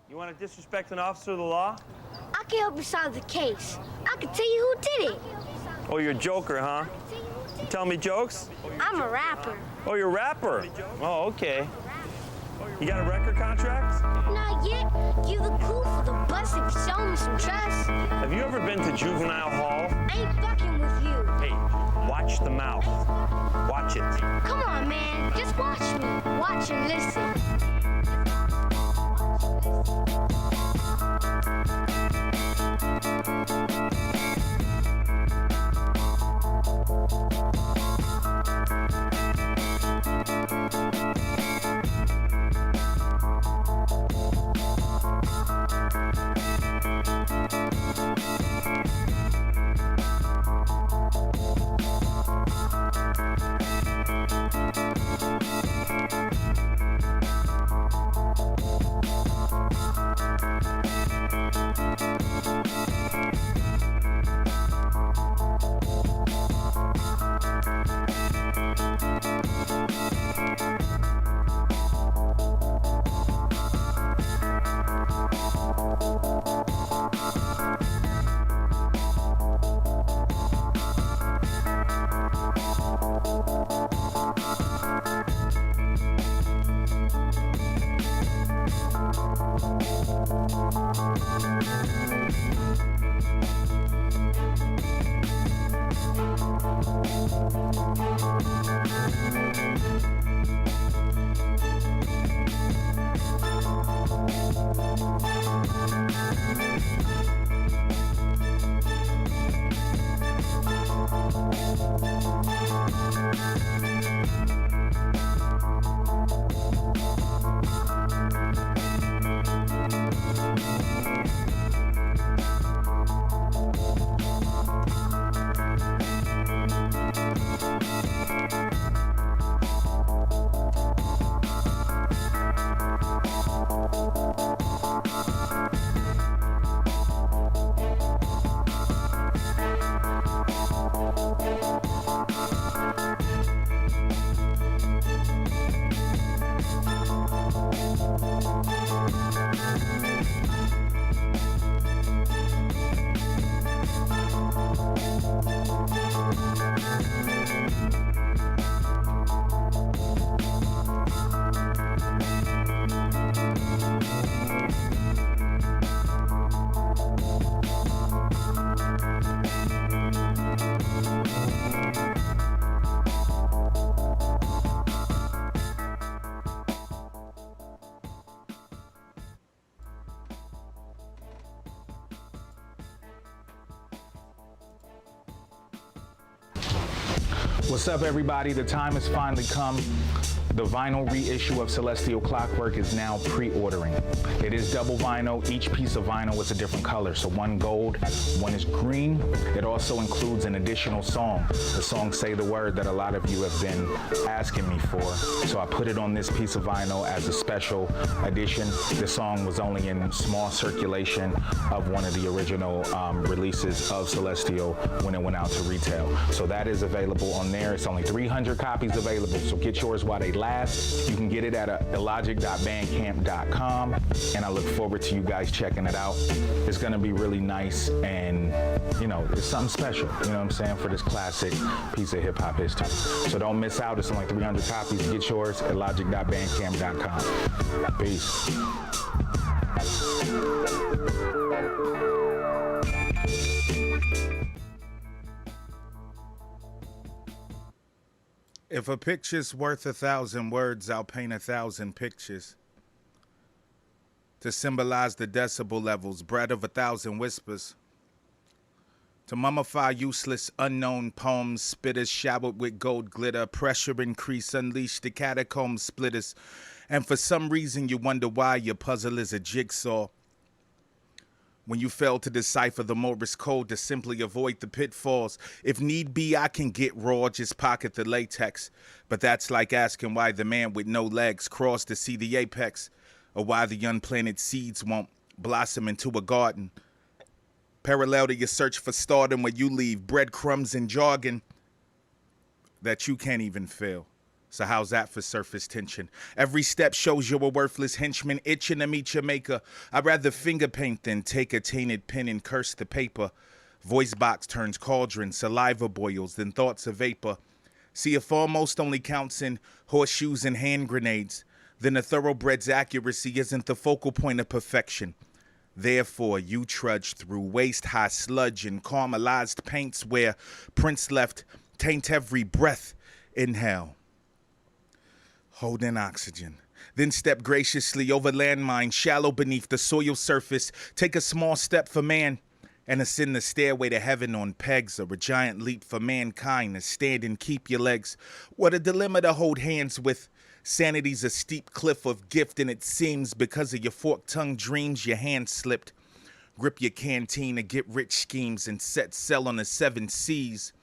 You want to disrespect an officer of the law? I can help you solve the case. I can tell you who did it. Oh, you're a joker, huh? You tell me jokes? I'm a rapper. Oh, you're a rapper? Oh, okay. You got a record contract? Not yet. Give the clue for the bus if you show me some trust. Have you ever been to juvenile hall? I ain't fucking with you. Hey, watch the mouth. Watch it. Come on, man. Just watch me. Watch and listen. What's up, everybody? The time has finally come. The vinyl reissue of Celestial Clockwork is now pre-ordering. It is double vinyl. Each piece of vinyl is a different color. So one gold, one is green. It also includes an additional song, the song Say the Word that a lot of you have been asking me for. So I put it on this piece of vinyl as a special edition. The song was only in small circulation of one of the original releases of Celestial when it went out to retail. So that is available on there. It's only 300 copies available, so get yours while they last. You can get it at illogic.bandcamp.com, and I look forward to you guys checking it out. It's gonna be really nice, and you know, it's something special, you know what I'm saying, for this classic piece of hip-hop history. So don't miss out. It's only 300 copies. Get yours at illogic.bandcamp.com. Peace. If a picture's worth 1,000 words, I'll paint 1,000 pictures to symbolize the decibel levels, bred of 1,000 whispers. To mummify useless, unknown poems, spitters showered with gold glitter, pressure increase, unleash the catacomb splitters. And for some reason you wonder why your puzzle is a jigsaw. When you fail to decipher the Morse code to simply avoid the pitfalls. If need be, I can get raw, just pocket the latex. But that's like asking why the man with no legs crossed to see the apex, or why the unplanted seeds won't blossom into a garden. Parallel to your search for stardom where you leave breadcrumbs and jargon that you can't even feel. So how's that for surface tension? Every step shows you're a worthless henchman itching to meet your maker. I'd rather finger paint than take a tainted pen and curse the paper. Voice box turns cauldron, saliva boils, then thoughts of vapor. See, if almost only counts in horseshoes and hand grenades, then a thoroughbred's accuracy isn't the focal point of perfection. Therefore, you trudge through waist-high sludge and caramelized paints where prints left taint every breath. Inhale. Hold in oxygen. Then step graciously over landmines shallow beneath the soil surface. Take a small step for man and ascend the stairway to heaven on pegs, or a giant leap for mankind to stand and keep your legs. What a dilemma to hold hands with. Sanity's a steep cliff of gift, and it seems because of your forked-tongued dreams your hand slipped. Grip your canteen to get rich schemes and set sail on the 7 seas.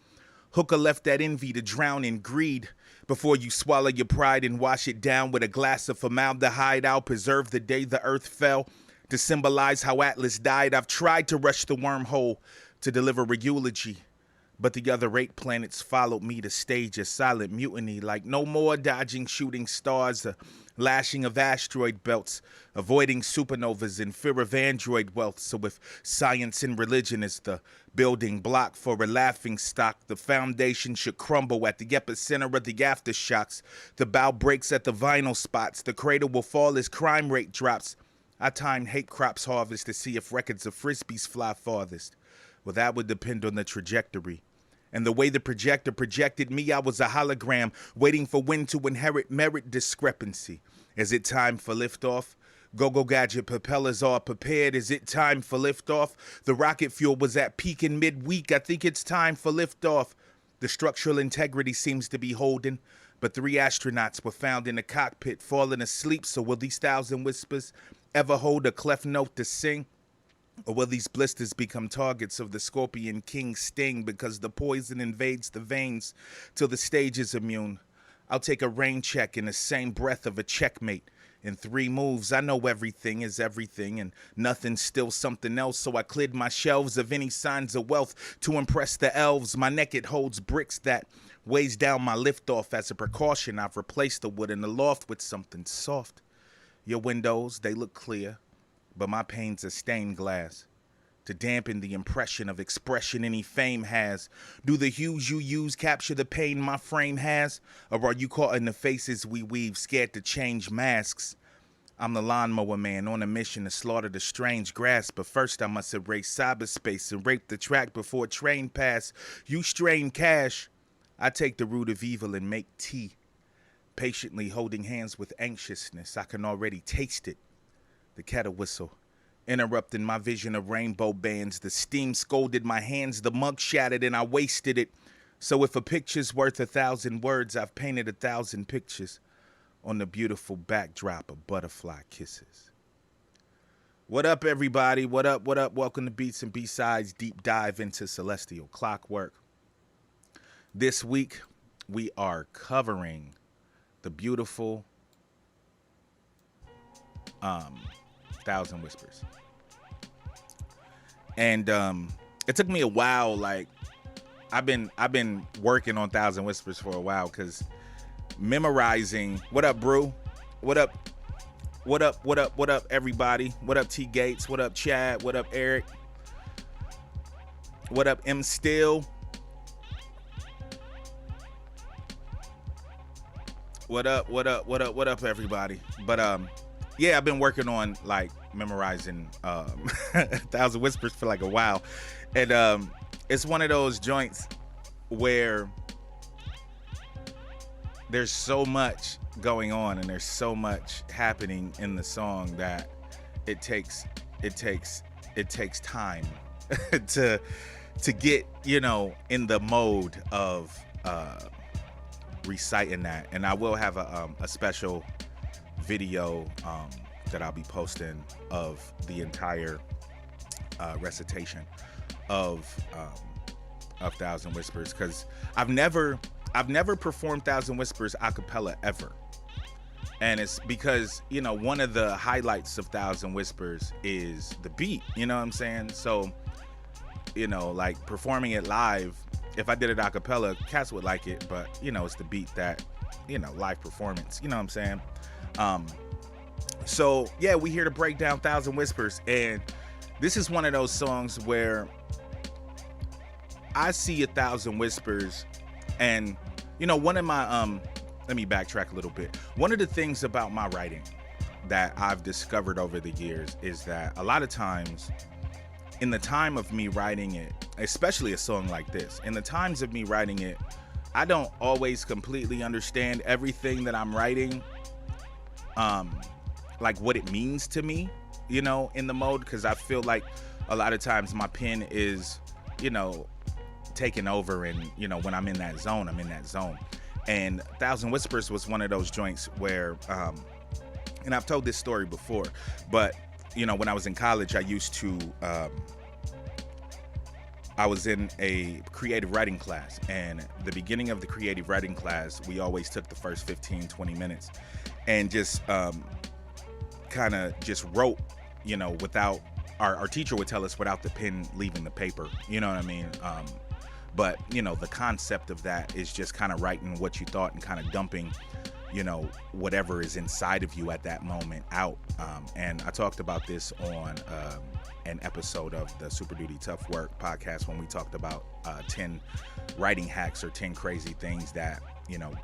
Hooker left that envy to drown in greed. Before you swallow your pride and wash it down with a glass of formaldehyde, I'll preserve the day the earth fell. To symbolize how Atlas died, I've tried to rush the wormhole to deliver a eulogy. But the other 8 planets followed me to stage a silent mutiny, like no more dodging shooting stars, a lashing of asteroid belts, avoiding supernovas in fear of android wealth. So if science and religion is the building block for a laughing stock, the foundation should crumble at the epicenter of the aftershocks. The bow breaks at the vinyl spots, the crater will fall as crime rate drops. I timed hate crops harvest to see if records of frisbees fly farthest. Well, that would depend on the trajectory. And the way the projector projected me, I was a hologram, waiting for when to inherit merit discrepancy. Is it time for liftoff? Go-go gadget propellers are prepared. Is it time for liftoff? The rocket fuel was at peak in midweek. I think it's time for liftoff. The structural integrity seems to be holding, but 3 astronauts were found in the cockpit falling asleep. So will these 1,000 whispers ever hold a cleft note to sing? Or will these blisters become targets of the Scorpion King's sting because the poison invades the veins till the stage is immune? I'll take a rain check in the same breath of a checkmate. In 3 moves, I know everything is everything and nothing's still something else. So I cleared my shelves of any signs of wealth to impress the elves. My neck, it holds bricks that weighs down my liftoff. As a precaution, I've replaced the wood in the loft with something soft. Your windows, they look clear, but my panes are stained glass. To dampen the impression of expression any fame has, do the hues you use capture the pain my frame has? Or are you caught in the faces we weave, scared to change masks? I'm the lawnmower man on a mission to slaughter the strange grass, but first I must erase cyberspace and rape the track before train pass. You strain cash, I take the root of evil and make tea. Patiently holding hands with anxiousness, I can already taste it. The kettle whistle, interrupting my vision of rainbow bands. The steam scolded my hands, the mug shattered and I wasted it. So if a picture's worth 1,000 words, I've painted 1,000 pictures on the beautiful backdrop of butterfly kisses. What up, everybody? What up, what up? Welcome to Beats and B-Sides, deep dive into Celestial Clockwork. This week, we are covering the beautiful 1,000 Whispers. And it took me a while. Like I've been working on 1,000 Whispers for a while, because memorizing. What up, Brew? What up? What up? What up? What up, everybody? What up, T Gates? What up, Chad? What up, Eric? What up, M Still? What up? What up? What up? What up, everybody? But yeah, I've been working on like memorizing 1,000 Whispers for like a while, and it's one of those joints where there's so much going on and there's so much happening in the song that it takes time to get, you know, in the mode of reciting that. And I will have a special video that I'll be posting of the entire recitation of 1,000 Whispers, because I've never performed 1,000 Whispers a cappella ever. And it's because, you know, one of the highlights of 1,000 Whispers is the beat, you know what I'm saying? So, you know, like performing it live, if I did it a cappella, cats would like it, but you know, it's the beat that live performance. You know what I'm saying? So yeah, we here to break down Thousand Whispers, and this is one of those songs where I see a Thousand Whispers, and one of my let me backtrack a little bit. One of the things about my writing that I've discovered over the years is that a lot of times in the time of me writing it, especially a song like this, in the times of me writing it, I don't always completely understand everything that I'm writing, like what it means to me, in the mode, because I feel like a lot of times my pen is, taking over, and when I'm in that zone, I'm in that zone. And Thousand Whispers was one of those joints where, and I've told this story before, but when I was in college, I used to, I was in a creative writing class, and the beginning of the creative writing class, we always took the first 15, 20 minutes and just kind of just wrote, without, our teacher would tell us without the pen leaving the paper, you know what I mean? But, the concept of that is just kind of writing what you thought and kind of dumping, whatever is inside of you at that moment out. And I talked about this on an episode of the Super Duty Tough Work podcast when we talked about 10 writing hacks or 10 crazy things that,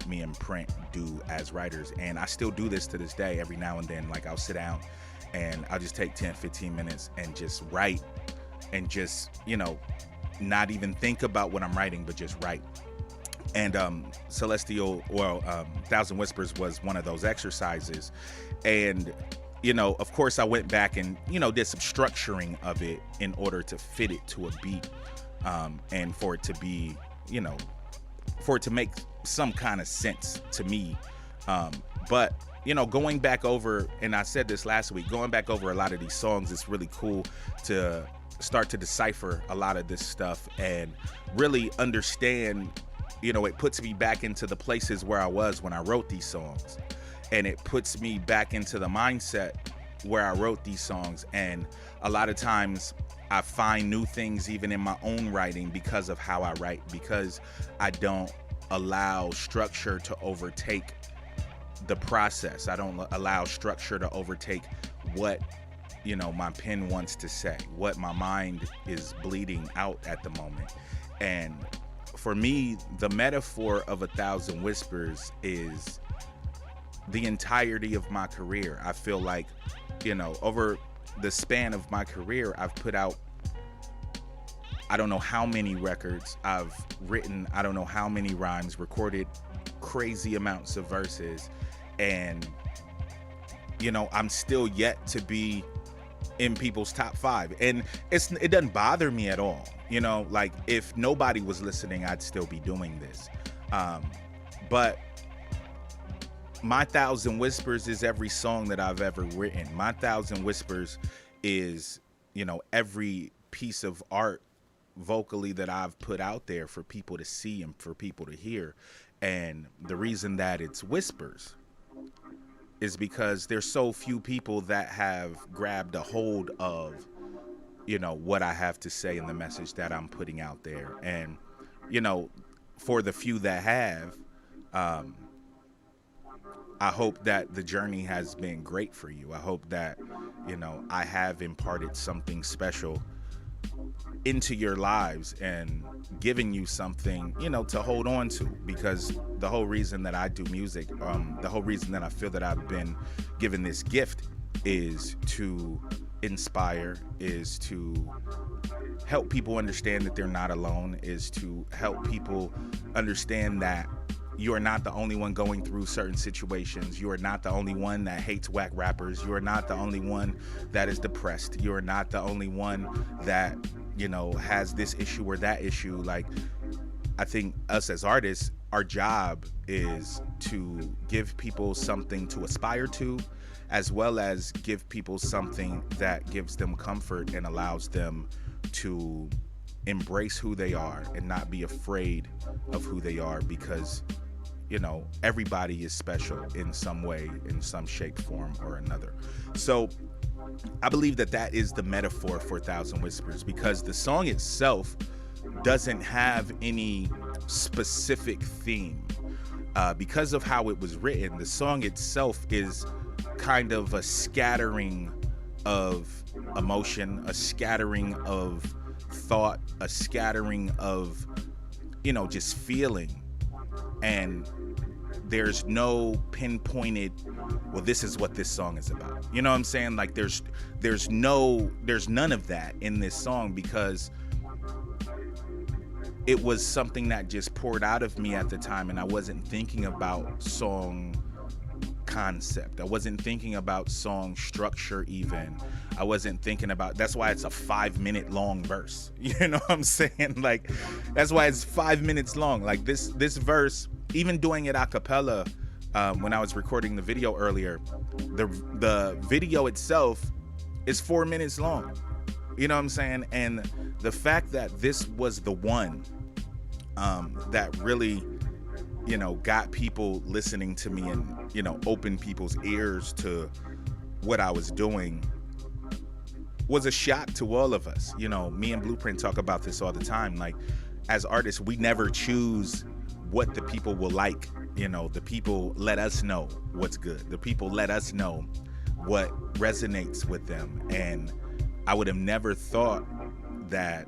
me and Print do as writers. And I still do this to this day. Every now and then, like, I'll sit down and I'll just take 10, 15 minutes and just write and just, not even think about what I'm writing, but just write. And Thousand Whispers was one of those exercises. And, of course, I went back and, did some structuring of it in order to fit it to a beat, and for it to be, for it to make some kind of sense to me. But, going back over, and I said this last week, going back over a lot of these songs, it's really cool to start to decipher a lot of this stuff and really understand, it puts me back into the places where I was when I wrote these songs, and it puts me back into the mindset where I wrote these songs. And a lot of times I find new things even in my own writing because of how I write, because I don't allow structure to overtake the process. I don't allow structure to overtake what my pen wants to say, what my mind is bleeding out at the moment. And for me, the metaphor of A Thousand Whispers is the entirety of my career. I feel like, over the span of my career, I've put out, I don't know how many records, I've written, I don't know how many rhymes, recorded crazy amounts of verses, and, I'm still yet to be in people's top 5, and it doesn't bother me at all. Like, if nobody was listening, I'd still be doing this. But my Thousand Whispers is every song that I've ever written. My Thousand Whispers is, every piece of art vocally that I've put out there for people to see and for people to hear. And the reason that it's whispers is because there's so few people that have grabbed a hold of, what I have to say and the message that I'm putting out there. And, for the few that have, I hope that the journey has been great for you. I hope that, I have imparted something special into your lives and giving you something, to hold on to, because the whole reason that I do music, the whole reason that I feel that I've been given this gift is to inspire, is to help people understand that they're not alone, is to help people understand that you are not the only one going through certain situations. You are not the only one that hates whack rappers. You are not the only one that is depressed. You are not the only one that, has this issue or that issue. Like, I think us as artists, our job is to give people something to aspire to, as well as give people something that gives them comfort and allows them to embrace who they are and not be afraid of who they are, because everybody is special in some way, in some shape, form, or another. So I believe that that is the metaphor for Thousand Whispers, because the song itself doesn't have any specific theme. because of how it was written, the song itself is kind of a scattering of emotion, a scattering of thought, a scattering of, you know, just feeling. And there's no pinpointed, well, this is what this song is about. You know what I'm saying? Like there's none of that in this song, because it was something that just poured out of me at the time, and I wasn't thinking about song concept. I wasn't thinking about song structure even. I wasn't thinking about, that's why it's a 5-minute long verse. You know what I'm saying? Like, that's why it's 5 minutes long. Like this verse, even doing it a cappella, when I was recording the video earlier, the video itself is 4 minutes long. You know what I'm saying? And the fact that this was the one that really, you know, got people listening to me and, you know, opened people's ears to what I was doing was a shock to all of us. You know, me and Blueprint talk about this all the time. Like, as artists, we never choose what the people will like. You know, the people let us know what's good. The people let us know what resonates with them. And I would have never thought that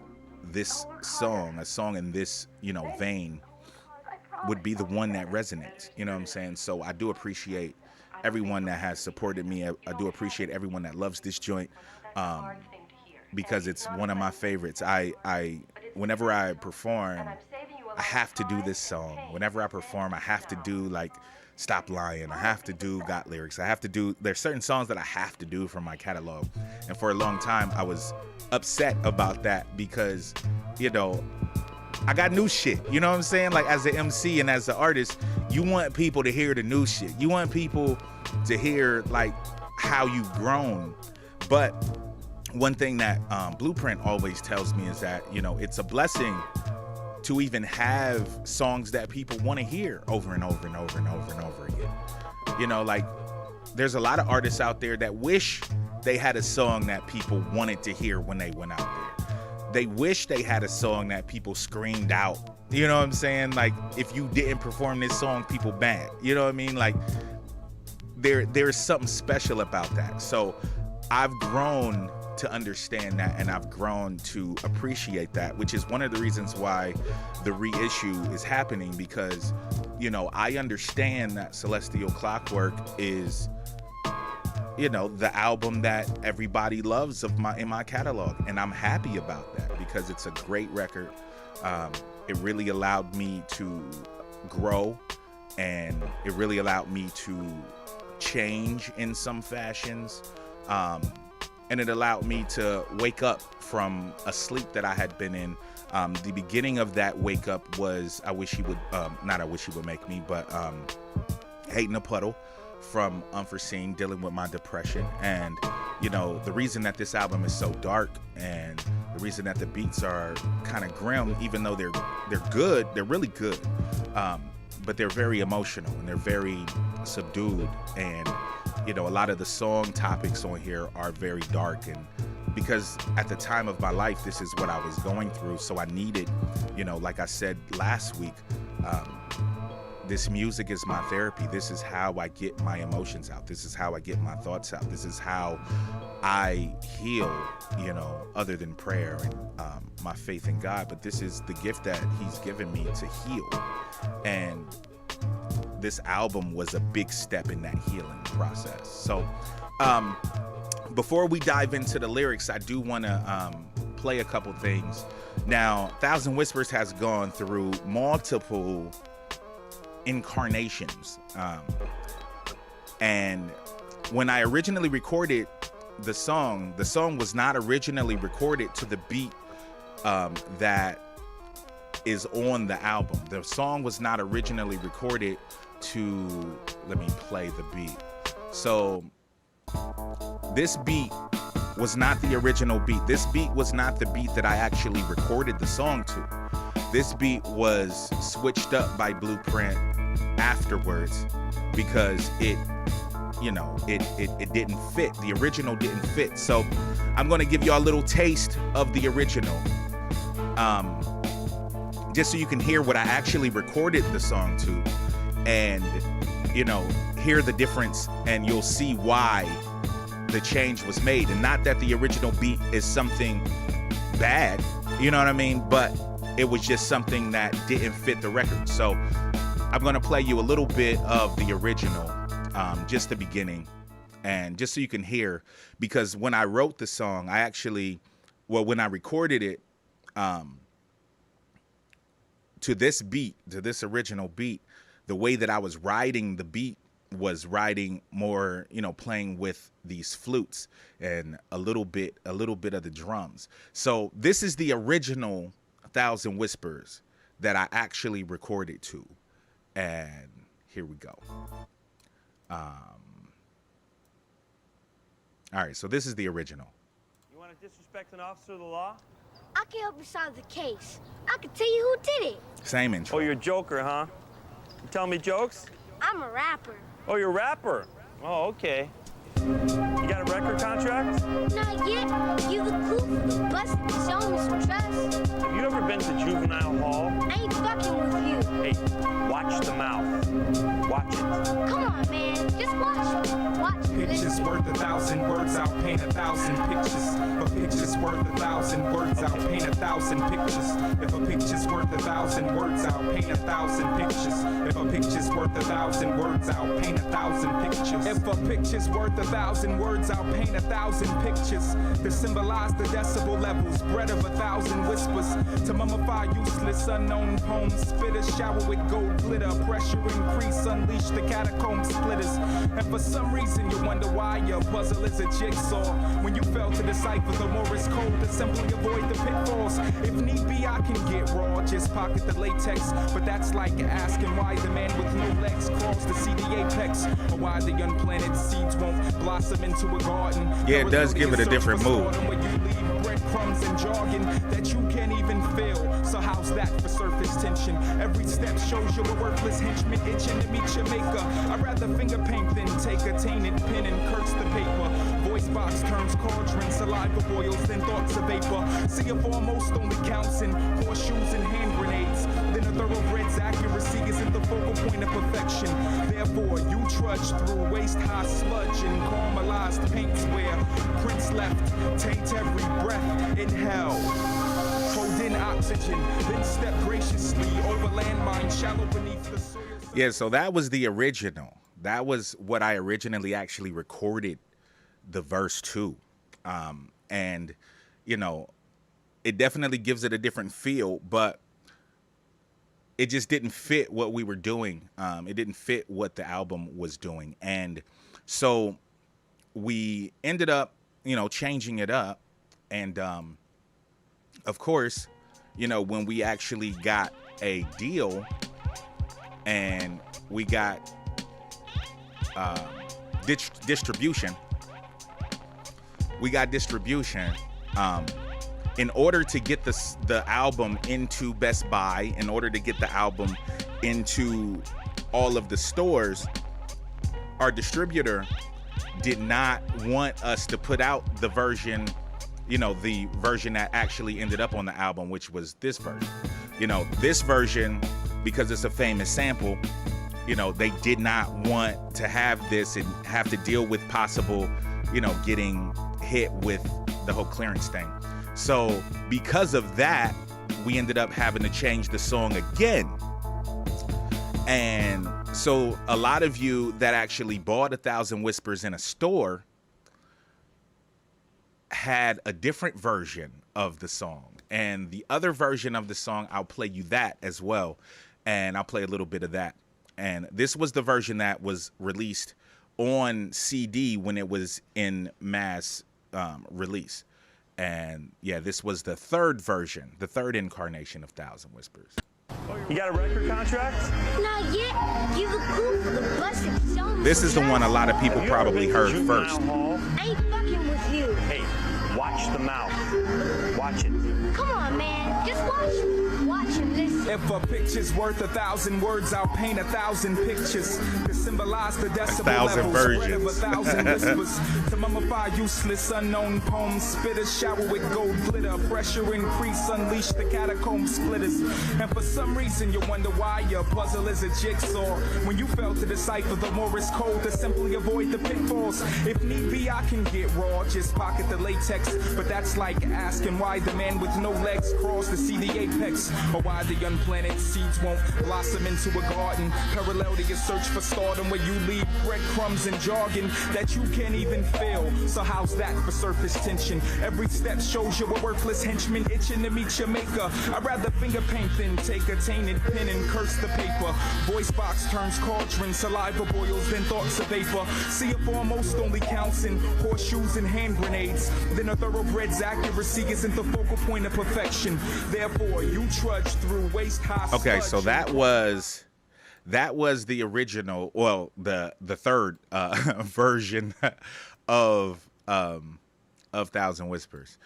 this song, a song in this, you know, vein, would be the one that resonates. You know what I'm saying? So I do appreciate everyone that has supported me. I do appreciate everyone that loves this joint, because it's one of my favorites. Whenever I perform, I have to do this song. Whenever I perform, I have to do like Stop Lying. I have to do Got Lyrics. I have to do, there's certain songs that I have to do from my catalog. And for a long time, I was upset about that because, you know, I got new shit. You know what I'm saying? Like, as an MC and as an artist, you want people to hear the new shit. You want people to hear like how you've grown. But one thing that Blueprint always tells me is that, you know, it's a blessing to even have songs that people want to hear over and over and over and over and over again. You know, like, there's a lot of artists out there that wish they had a song that people wanted to hear when they went out there. They wish they had a song that people screamed out. You know what I'm saying? Like, if you didn't perform this song, people banned. You know what I mean? Like, there's something special about that. So I've grown to understand that, and I've grown to appreciate that, which is one of the reasons why the reissue is happening, because, you know, I understand that Celestial Clockwork is, you know, the album that everybody loves in my catalog, and I'm happy about that because it's a great record. It really allowed me to grow, and it really allowed me to change in some fashions. And it allowed me to wake up from a sleep that I had been in. The beginning of that wake up was I Wish He Would, not I Wish He Would Make Me, but Hate in a Puddle from Unforeseen, dealing with my depression. And, you know, the reason that this album is so dark, and the reason that the beats are kind of grim, even though they're good, they're really good, but they're very emotional and they're very subdued. And, you know, a lot of the song topics on here are very dark, and because at the time of my life, this is what I was going through. So I needed, you know, like I said last week, this music is my therapy. This is how I get my emotions out. This is how I get my thoughts out. This is how I heal, you know, other than prayer and my faith in God. But this is the gift that He's given me to heal. And this album was a big step in that healing process. So before we dive into the lyrics, I do want to play a couple things. Now, Thousand Whispers has gone through multiple incarnations. And when I originally recorded the song was not originally recorded to the beat that is on the album. The song was not originally recorded to, let me play the beat. So this beat was not the original beat. This beat was not the beat that I actually recorded the song to. This beat was switched up by Blueprint afterwards because it, you know, it didn't fit. The original didn't fit. So I'm going to give y'all a little taste of the original, just so you can hear what I actually recorded the song to. and, you know, hear the difference, and you'll see why the change was made. And not that the original beat is something bad, you know what I mean? But it was just something that didn't fit the record. So I'm gonna play you a little bit of the original, just the beginning, and just so you can hear, because when I wrote the song, I actually, well, when I recorded it, to this beat, to this original beat, the way that I was writing the beat was writing more, you know, playing with these flutes and a little bit of the drums. So this is the original 1,000 Whispers that I actually recorded to. And here we go. All right, so this is the original. You want to disrespect an officer of the law? I can help you solve the case. I can tell you who did it. Same intro. Oh, you're a joker, huh? You tell me jokes? I'm a rapper. Oh, you're a rapper. Oh, okay. You got a record contract? Not yet. You the clue for the bus. Show me some trust. Have you ever been to juvenile hall? I ain't fucking with you. Hey, watch the mouth. Watch it. Come on, man. Just watch. Watch. Pictures worth 1,000 words, I'll paint 1,000 pictures. If a picture's worth 1,000 words, I'll paint 1,000 pictures. If a picture's worth 1,000 words, I'll paint 1,000 pictures. If a picture's worth 1,000 words, I'll paint 1,000 pictures. If a picture's worth 1,000 words, I'll paint 1,000 pictures to symbolize the decibel levels, bred of 1,000 whispers, to mummify useless unknown poems, spit a shower with gold glitter, pressure increase, unleash the catacomb splitters. And for some reason you wonder why your puzzle is a jigsaw. When you fail to decipher the Morse code to simply avoid the pitfalls. If need be, I can get raw, just pocket the latex. But that's like asking why the man with no legs crawls to see the apex, or why the unplanted seeds won't blossom into a garden. Yeah, it does give it a different mood. Where you leave breadcrumbs and jargon that you can't even feel. So how's that for surface tension? Every step shows you're a worthless henchman itching to meet your maker. I'd rather finger paint than take a tainted pen and curse the paper. Voice box turns cauldron, saliva boils, then thoughts of vapor. See a foremost only counts in horseshoes and hand grenades. Then a thoroughbred's accuracy isn't the focal point of perfection. Therefore, you trudge through waist-high sludge and caramelized paints where prints left taint every breath in hell. Hold in oxygen, then step graciously over landmine shallow beneath the soil. Yeah, so that was the original. That was what I originally actually recorded the verse to. And, you know, it definitely gives it a different feel, but it just didn't fit what we were doing. It didn't fit what the album was doing. And so we ended up, you know, changing it up. And, of course, you know, when we actually got a deal and we got distribution, in order to get the album into Best Buy, in order to get the album into all of the stores, our distributor did not want us to put out the version, you know, the version that actually ended up on the album, which was this version. You know, this version, because it's a famous sample, you know, they did not want to have this and have to deal with possible, you know, getting hit with the whole clearance thing. So because of that, we ended up having to change the song again. And so a lot of you that actually bought 1,000 Whispers in a store had a different version of the song. And the other version of the song, I'll play you that as well. And I'll play a little bit of that. And this was the version that was released on CD when it was in mass release. And yeah, this was the third version, the third incarnation of 1,000 Whispers. You got a record contract? Not yet. You the clue for the bus. Show me This some is the one a lot of people Have you ever probably been to heard juvenile first. hall? I ain't fucking with you. Hey, watch the mouth. Watch it. Come on, man. Just watch. Watch. watch and listen. If a picture's worth 1,000 words, I'll paint 1,000 pictures to symbolize the decibel 1,000 levels, spread of versions. 1,000 whispers, to mummify useless unknown poems, spitters shower with gold glitter, pressure increase, unleash the catacomb splitters. And for some reason you wonder why your puzzle is a jigsaw. When you fail to decipher the Morse code to simply avoid the pitfalls. If need be, I can get raw, just pocket the latex. But that's like asking why the man with no legs crawls to see the apex, or why the unplanted seeds won't blossom into a garden. Parallel to your search for stardom, where you leave breadcrumbs and jargon that you can't even feel. So how's that for surface tension? Every step shows you a worthless henchman itching to meet your maker. I'd rather finger paint than take a tainted pen and curse the paper. Voice box turns cauldron, saliva boils, then thoughts of vapor. See it foremost only counts in horseshoes and hand grenades. Then a thoroughbred's accuracy isn't the focal point of perfection. Therefore, you trudge through waist high. Okay, so that was the original, well, the third version of Thousand Whispers.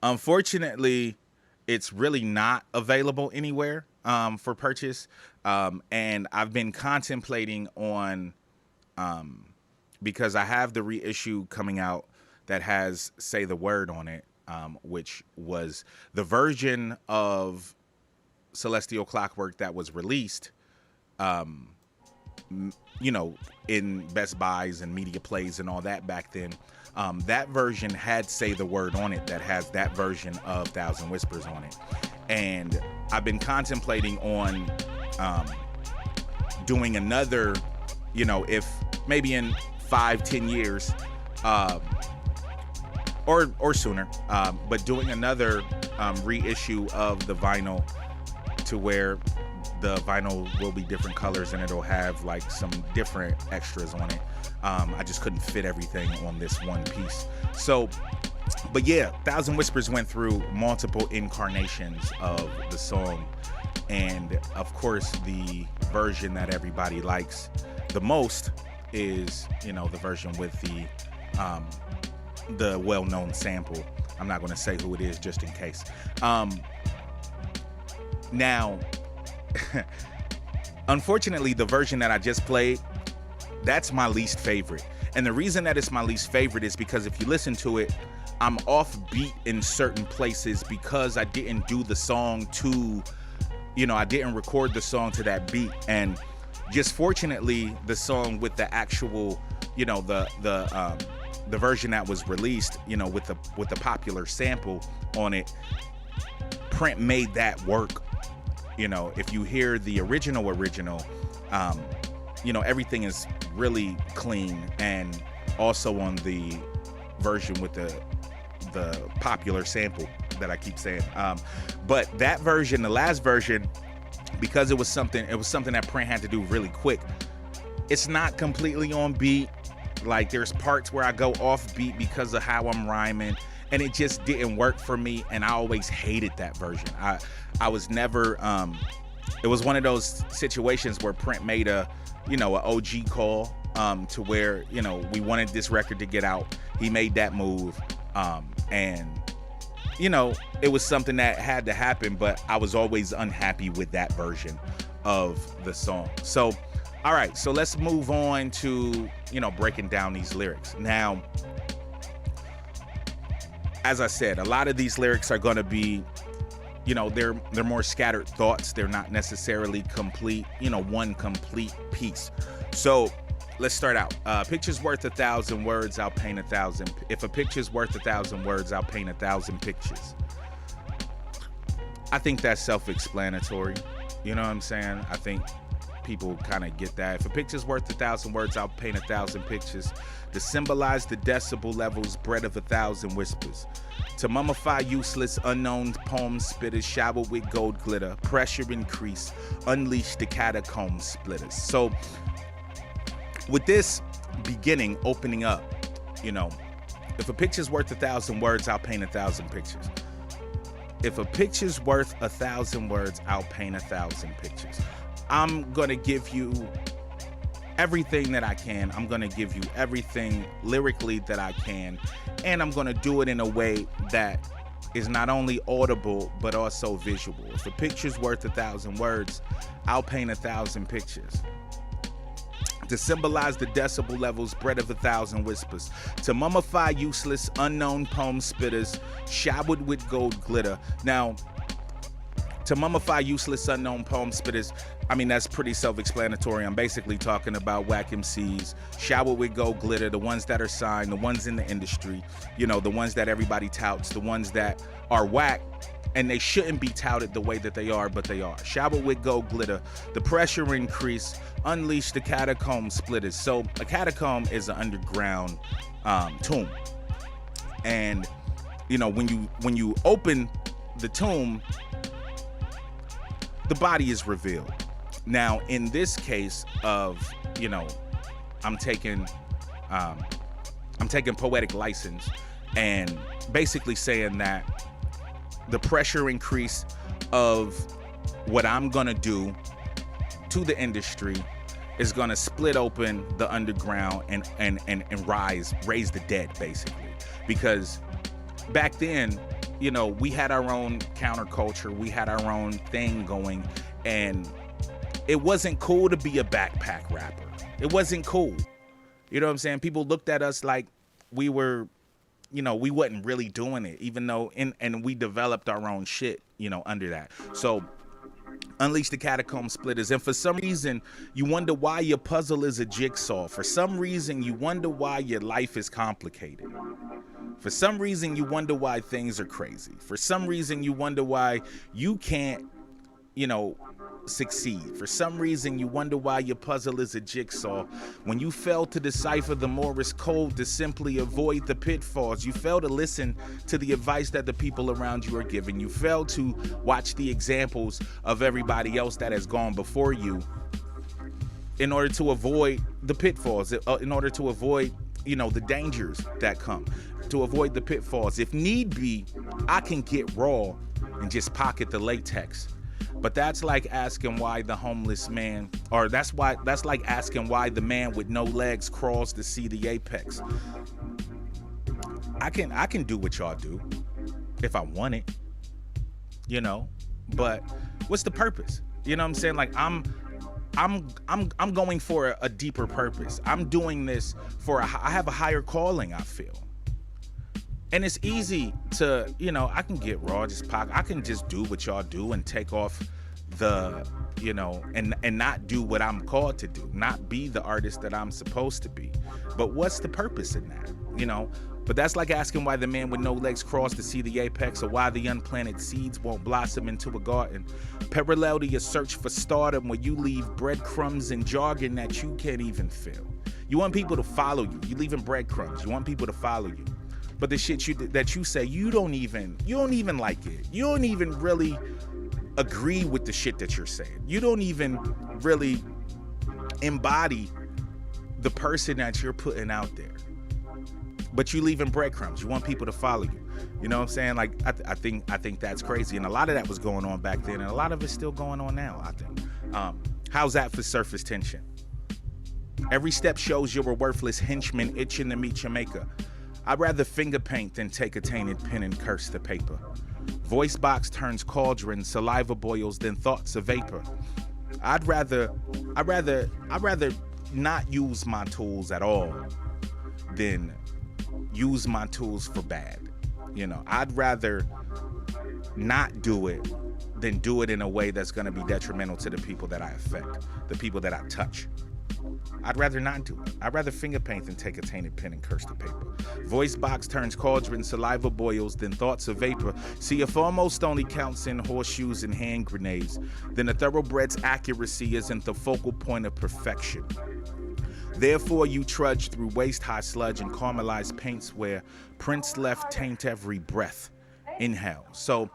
Unfortunately, it's really not available anywhere for purchase, and I've been contemplating on, because I have the reissue coming out that has Say the Word on it, which was the version of Celestial Clockwork that was released, you know, in Best Buys and media plays and all that back then. That version had Say the Word on it that has that version of Thousand Whispers on it. And I've been contemplating on doing another, you know, if maybe in 5-10 years, or sooner, but doing another reissue of the vinyl to where the vinyl will be different colors and it'll have like some different extras on it. I just couldn't fit everything on this one piece. So, but yeah, Thousand Whispers went through multiple incarnations of the song. And of course, the version that everybody likes the most is, you know, the version with the well-known sample. I'm not going to say who it is just in case. Now, unfortunately, the version that I just played, that's my least favorite. And the reason that it's my least favorite is because if you listen to it, I'm off beat in certain places because I didn't do the song to, you know, I didn't record the song to that beat. And just fortunately, the song with the actual, you know, the version that was released, you know, with the popular sample on it, Print made that work. You know, if you hear the original, you know, everything is really clean, and also on the version with the popular sample that I keep saying. But that version, the last version, because it was something that Print had to do really quick. It's not completely on beat. Like there's parts where I go off beat because of how I'm rhyming, and it just didn't work for me. And I always hated that version. I was never, it was one of those situations where Print made a OG call, to where, you know, we wanted this record to get out. He made that move. And, you know, it was something that had to happen, but I was always unhappy with that version of the song. So, all right, so let's move on to, you know, breaking down these lyrics. Now, as I said, a lot of these lyrics are going to be, you know, they're more scattered thoughts. They're not necessarily complete, you know, one complete piece. So let's start out. Picture's worth 1,000 words, I'll paint 1,000. If a picture's worth 1,000 words, I'll paint 1,000 pictures. I think that's self-explanatory. You know what I'm saying? I think people kind of get that. If a picture's worth 1,000 words, I'll paint 1,000 pictures to symbolize the decibel levels bred of 1,000 whispers. To mummify useless, unknown poems spitters, shower with gold glitter, pressure increase, unleash the catacomb splitters. So with this beginning, opening up, you know, if a picture's worth 1,000 words, I'll paint 1,000 pictures. If a picture's worth 1,000 words, I'll paint 1,000 pictures. I'm going to give you everything that I can. I'm going to give you everything lyrically that I can. And I'm going to do it in a way that is not only audible, but also visual. If a picture's worth 1,000 words, I'll paint 1,000 pictures. To symbolize the decibel levels bred of 1,000 whispers. To mummify useless, unknown poem spitters, showered with gold glitter. Now, to mummify useless, unknown poem spitters, I mean, that's pretty self-explanatory. I'm basically talking about whack MCs, showered with gold glitter, the ones that are signed, the ones in the industry, you know, the ones that everybody touts, the ones that are whack, and they shouldn't be touted the way that they are, but they are. Showered with gold glitter, the pressure increase, unleash the catacomb splitters. So a catacomb is an underground tomb. And, you know, when you open the tomb, the body is revealed. Now, in this case of, you know, I'm taking poetic license and basically saying that the pressure increase of what I'm gonna do to the industry is gonna split open the underground and raise the dead, basically. Because back then, you know, we had our own counterculture, we had our own thing going, and it wasn't cool to be a backpack rapper. It wasn't cool. You know what I'm saying? People looked at us like we were, you know, we wasn't really doing it, even though, and we developed our own shit, you know, under that. So, unleash the catacomb splitters. And for some reason, you wonder why your puzzle is a jigsaw. For some reason, you wonder why your life is complicated. For some reason, you wonder why things are crazy. For some reason, you wonder why you can't, you know, succeed. For some reason, you wonder why your puzzle is a jigsaw. When you fail to decipher the Morse code to simply avoid the pitfalls, you fail to listen to the advice that the people around you are giving. You fail to watch the examples of everybody else that has gone before you in order to avoid the pitfalls, in order to avoid, you know, the dangers that come, to avoid the pitfalls. If need be, I can get raw and just pocket the latex. But that's like asking why the homeless man, or that's like asking why the man with no legs crawls to see the apex. I can do what y'all do if I want it, you know. But what's the purpose? You know what I'm saying? Like I'm going for a deeper purpose. I'm doing this for I have a higher calling, I feel. And it's easy to, you know, I can get raw, I can just do what y'all do and take off the, you know, and not do what I'm called to do, not be the artist that I'm supposed to be. But what's the purpose in that, you know? But that's like asking why the man with no legs crawls to see the apex, or why the unplanted seeds won't blossom into a garden. Parallel to your search for stardom, where you leave breadcrumbs and jargon that you can't even feel. You want people to follow you. You leaving breadcrumbs. You want people to follow you. But the shit that you say, you don't even like it. You don't even really agree with the shit that you're saying. You don't even really embody the person that you're putting out there. But you leaving breadcrumbs. You want people to follow you. You know what I'm saying? Like I think that's crazy. And a lot of that was going on back then, and a lot of it's still going on now, I think. How's that for surface tension? Every step shows you're a worthless henchman itching to meet your maker. I'd rather finger paint than take a tainted pen and curse the paper. Voice box turns cauldron, saliva boils, then thoughts of vapor. I'd rather not use my tools at all than use my tools for bad. You know, I'd rather not do it than do it in a way that's going to be detrimental to the people that I affect, the people that I touch. I'd rather not do it. I'd rather finger paint than take a tainted pen and curse the paper. Voice box turns cauldron, saliva boils, then thoughts of vapor. See, if almost only counts in horseshoes and hand grenades, then a thoroughbred's accuracy isn't the focal point of perfection. Therefore, you trudge through waist-high sludge and caramelized paints where prints left taint every breath. Inhale. So,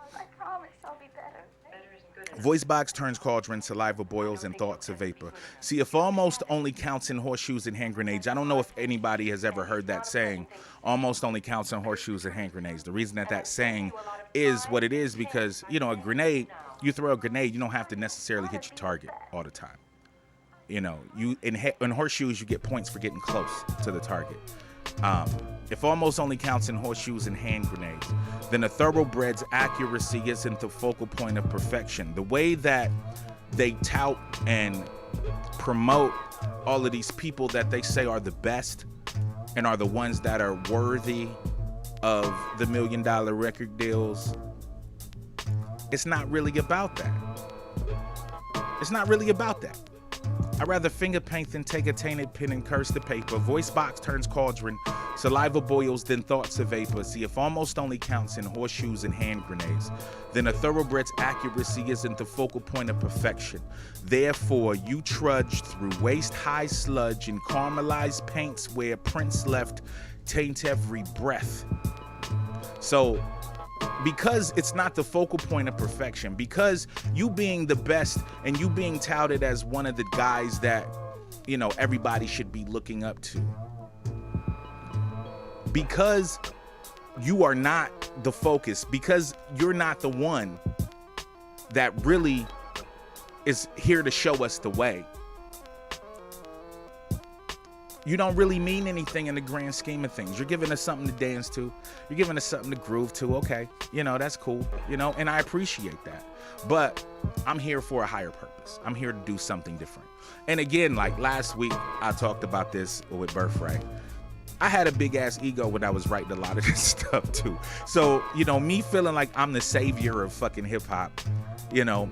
voice box turns cauldron, saliva boils, and thoughts of vapor. See, if almost only counts in horseshoes and hand grenades, I don't know if anybody has ever heard that saying, almost only counts in horseshoes and hand grenades. The reason that saying is what it is because, you know, a grenade, you throw a grenade, you don't have to necessarily hit your target all the time. You know, you in horseshoes, you get points for getting close to the target. If almost only counts in horseshoes and hand grenades, then a thoroughbred's accuracy isn't the focal point of perfection. The way that they tout and promote all of these people that they say are the best and are the ones that are worthy of the $1 million record deals, it's not really about that. It's not really about that. I'd rather finger paint than take a tainted pen and curse the paper. Voice box turns cauldron, saliva boils, then thoughts are vapor. See, if almost only counts in horseshoes and hand grenades, then a thoroughbred's accuracy isn't the focal point of perfection. Therefore, you trudge through waist-high sludge and caramelized paints where prints left taint every breath. So, because it's not the focal point of perfection, because you being the best and you being touted as one of the guys that, you know, everybody should be looking up to, because you are not the focus, because you're not the one that really is here to show us the way, you don't really mean anything in the grand scheme of things. You're giving us something to dance to. You're giving us something to groove to. Okay, you know, that's cool, you know, and I appreciate that. But I'm here for a higher purpose. I'm here to do something different. And again, like last week, I talked about this with Birthright. I had a big ass ego when I was writing a lot of this stuff too. So, you know, me feeling like I'm the savior of fucking hip hop, you know,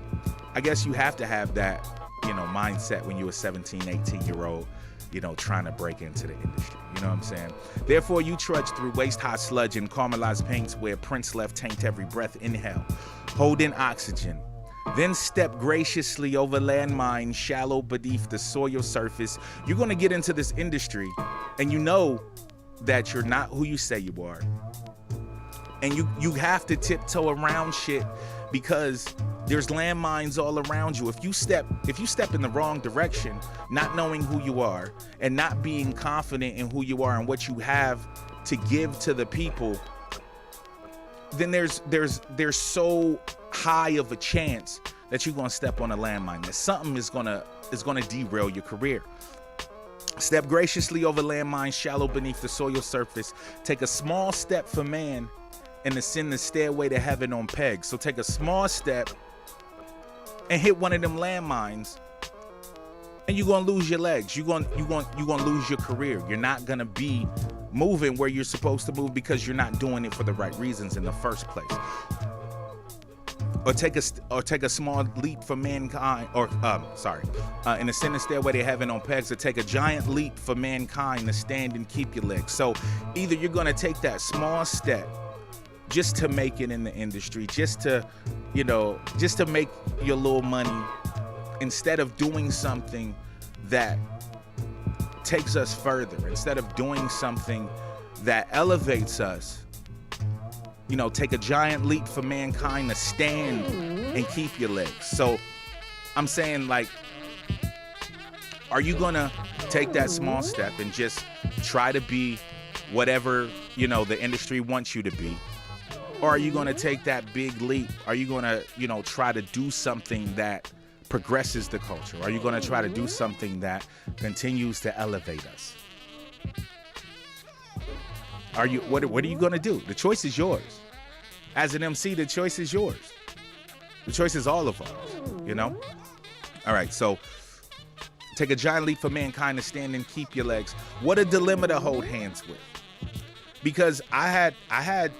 I guess you have to have that, you know, mindset when you're a 17, 18-year-old, you know, trying to break into the industry. You know what I'm saying? Therefore, you trudge through waist-high sludge and caramelized paints where prints left taint every breath. Inhale, hold in oxygen. Then step graciously over landmines shallow beneath the soil surface. You're going to get into this industry and you know that you're not who you say you are. And you have to tiptoe around shit because there's landmines all around you. If you step in the wrong direction, not knowing who you are and not being confident in who you are and what you have to give to the people, then there's so high of a chance that you're gonna step on a landmine, that something is gonna derail your career. Step graciously over landmines shallow beneath the soil surface. Take a small step for man and ascend the stairway to heaven on pegs. So take a small step and hit one of them landmines, and you're gonna lose your legs. You're gonna lose your career. You're not gonna be moving where you're supposed to move because you're not doing it for the right reasons in the first place. Or take a small leap for mankind, and ascend the stairway to heaven on pegs. Or take a giant leap for mankind to stand and keep your legs. So either you're gonna take that small step just to make it in the industry, just to make your little money, instead of doing something that takes us further, instead of doing something that elevates us. You know, take a giant leap for mankind to stand and keep your legs. So I'm saying, like, are you gonna take that small step and just try to be whatever, you know, the industry wants you to be? Or are you going to take that big leap? Are you going to, you know, try to do something that progresses the culture? Are you going to try to do something that continues to elevate us? What are you going to do? The choice is yours. As an MC, the choice is yours. The choice is all of ours, you know? All right, so take a giant leap for mankind to stand and keep your legs. What a dilemma to hold hands with. Because I had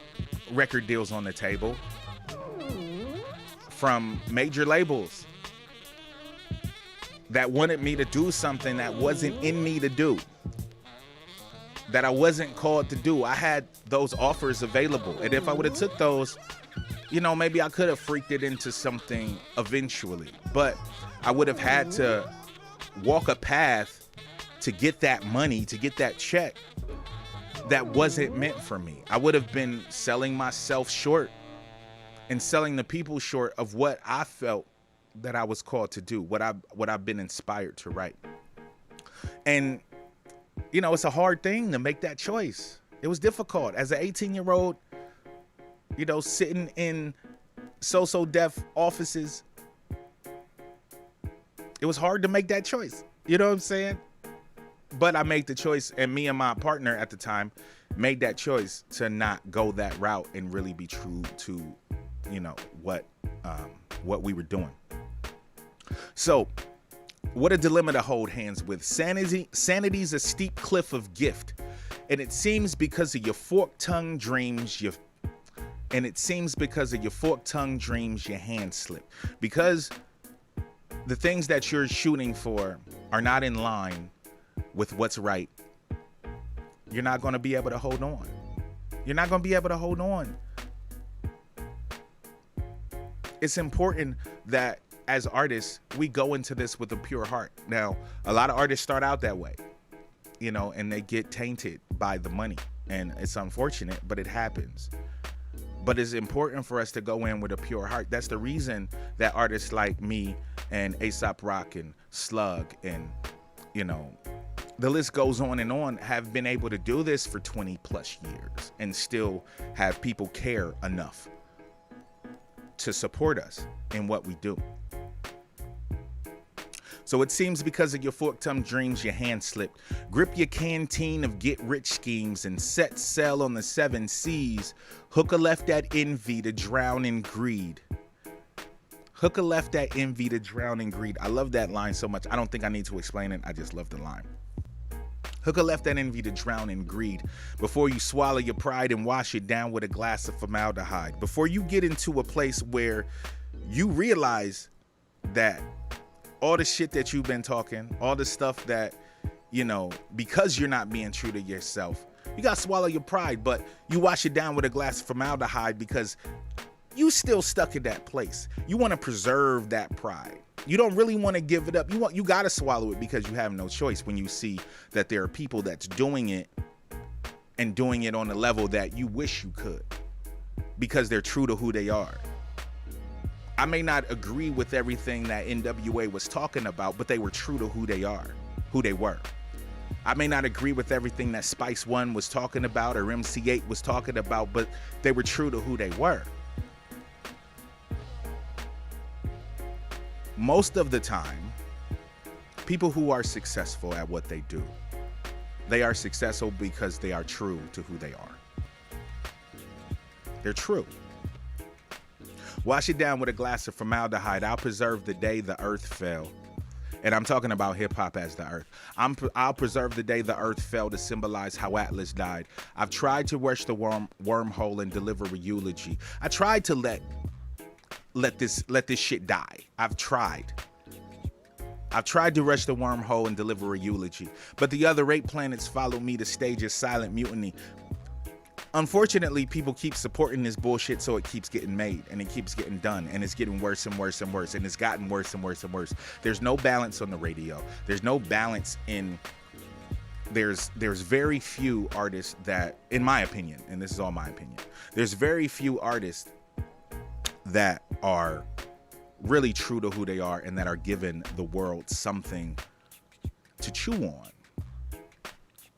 record deals on the table from major labels that wanted me to do something that wasn't in me to do, that I wasn't called to do. I had those offers available, and if I would have took those, you know, maybe I could have freaked it into something eventually, but I would have had to walk a path to get that money, to get that check that wasn't meant for me. I would have been selling myself short and selling the people short of what I felt that I was called to do, what I've been inspired to write. And, you know, it's a hard thing to make that choice. It was difficult as an 18-year-old, you know, sitting in so deaf offices. It was hard to make that choice. You know what I'm saying? But I made the choice, and me and my partner at the time made that choice to not go that route and really be true to, what we were doing. So, what a dilemma to hold hands with. Sanity's a steep cliff of gift, and it seems because of your forked-tongued dreams, your hand slip. Because the things that you're shooting for are not in line with what's right, you're not going to be able to hold on. You're not going to be able to hold on. It's important that as artists, we go into this with a pure heart. Now, a lot of artists start out that way, and they get tainted by the money. And it's unfortunate, but it happens. But it's important for us to go in with a pure heart. That's the reason that artists like me and A$AP Rock and Slug and, the list goes on and on, have been able to do this for 20 plus years and still have people care enough to support us in what we do. So it seems because of your forked-tongued dreams, your hand slipped. Grip your canteen of get-rich schemes and set sail on the 7 seas. Hooker left that envy to drown in greed. Hooker left that envy to drown in greed. I love that line so much. I don't think I need to explain it. I just love the line. Hooker left that envy to drown in greed. Before you swallow your pride and wash it down with a glass of formaldehyde. Before you get into a place where you realize that all the shit that you've been talking, all the stuff that, because you're not being true to yourself, you got to swallow your pride, but you wash it down with a glass of formaldehyde because you still stuck in that place. You want to preserve that pride. You don't really want to give it up. You got to swallow it because you have no choice when you see that there are people that's doing it and doing it on a level that you wish you could because they're true to who they are. I may not agree with everything that NWA was talking about, but they were true to who they are, who they were. I may not agree with everything that Spice One was talking about or MC8 was talking about, but they were true to who they were. Most of the time, people who are successful at what they do, they are successful because they are true to who they are. They're true. Wash it down with a glass of formaldehyde. I'll preserve the day the earth fell. And I'm talking about hip hop as the earth. I'll preserve the day the earth fell to symbolize how Atlas died. I've tried to rush the wormhole and deliver a eulogy. I tried to let this shit die. I've tried to rush the wormhole and deliver a eulogy. But the other 8 planets follow me to stage a silent mutiny. Unfortunately, people keep supporting this bullshit, so it keeps getting made and it keeps getting done, and it's getting worse and worse and worse, and it's gotten worse and worse and worse. There's no balance on the radio. There's no balance in there's very few artists that, in my opinion, and this is all my opinion, there's very few artists that are really true to who they are and that are giving the world something to chew on.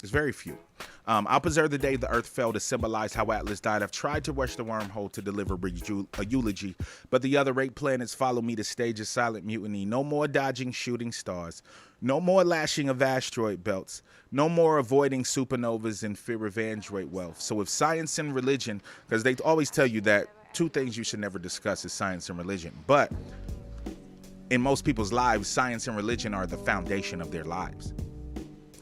There's very few. I'll preserve the day the earth fell to symbolize how Atlas died. I've tried to rush the wormhole to deliver a eulogy, but the other 8 planets follow me to stage a silent mutiny. No more dodging shooting stars. No more lashing of asteroid belts. No more avoiding supernovas in fear of android wealth. So if science and religion, because they always tell you that 2 things you should never discuss is science and religion, but in most people's lives, science and religion are the foundation of their lives.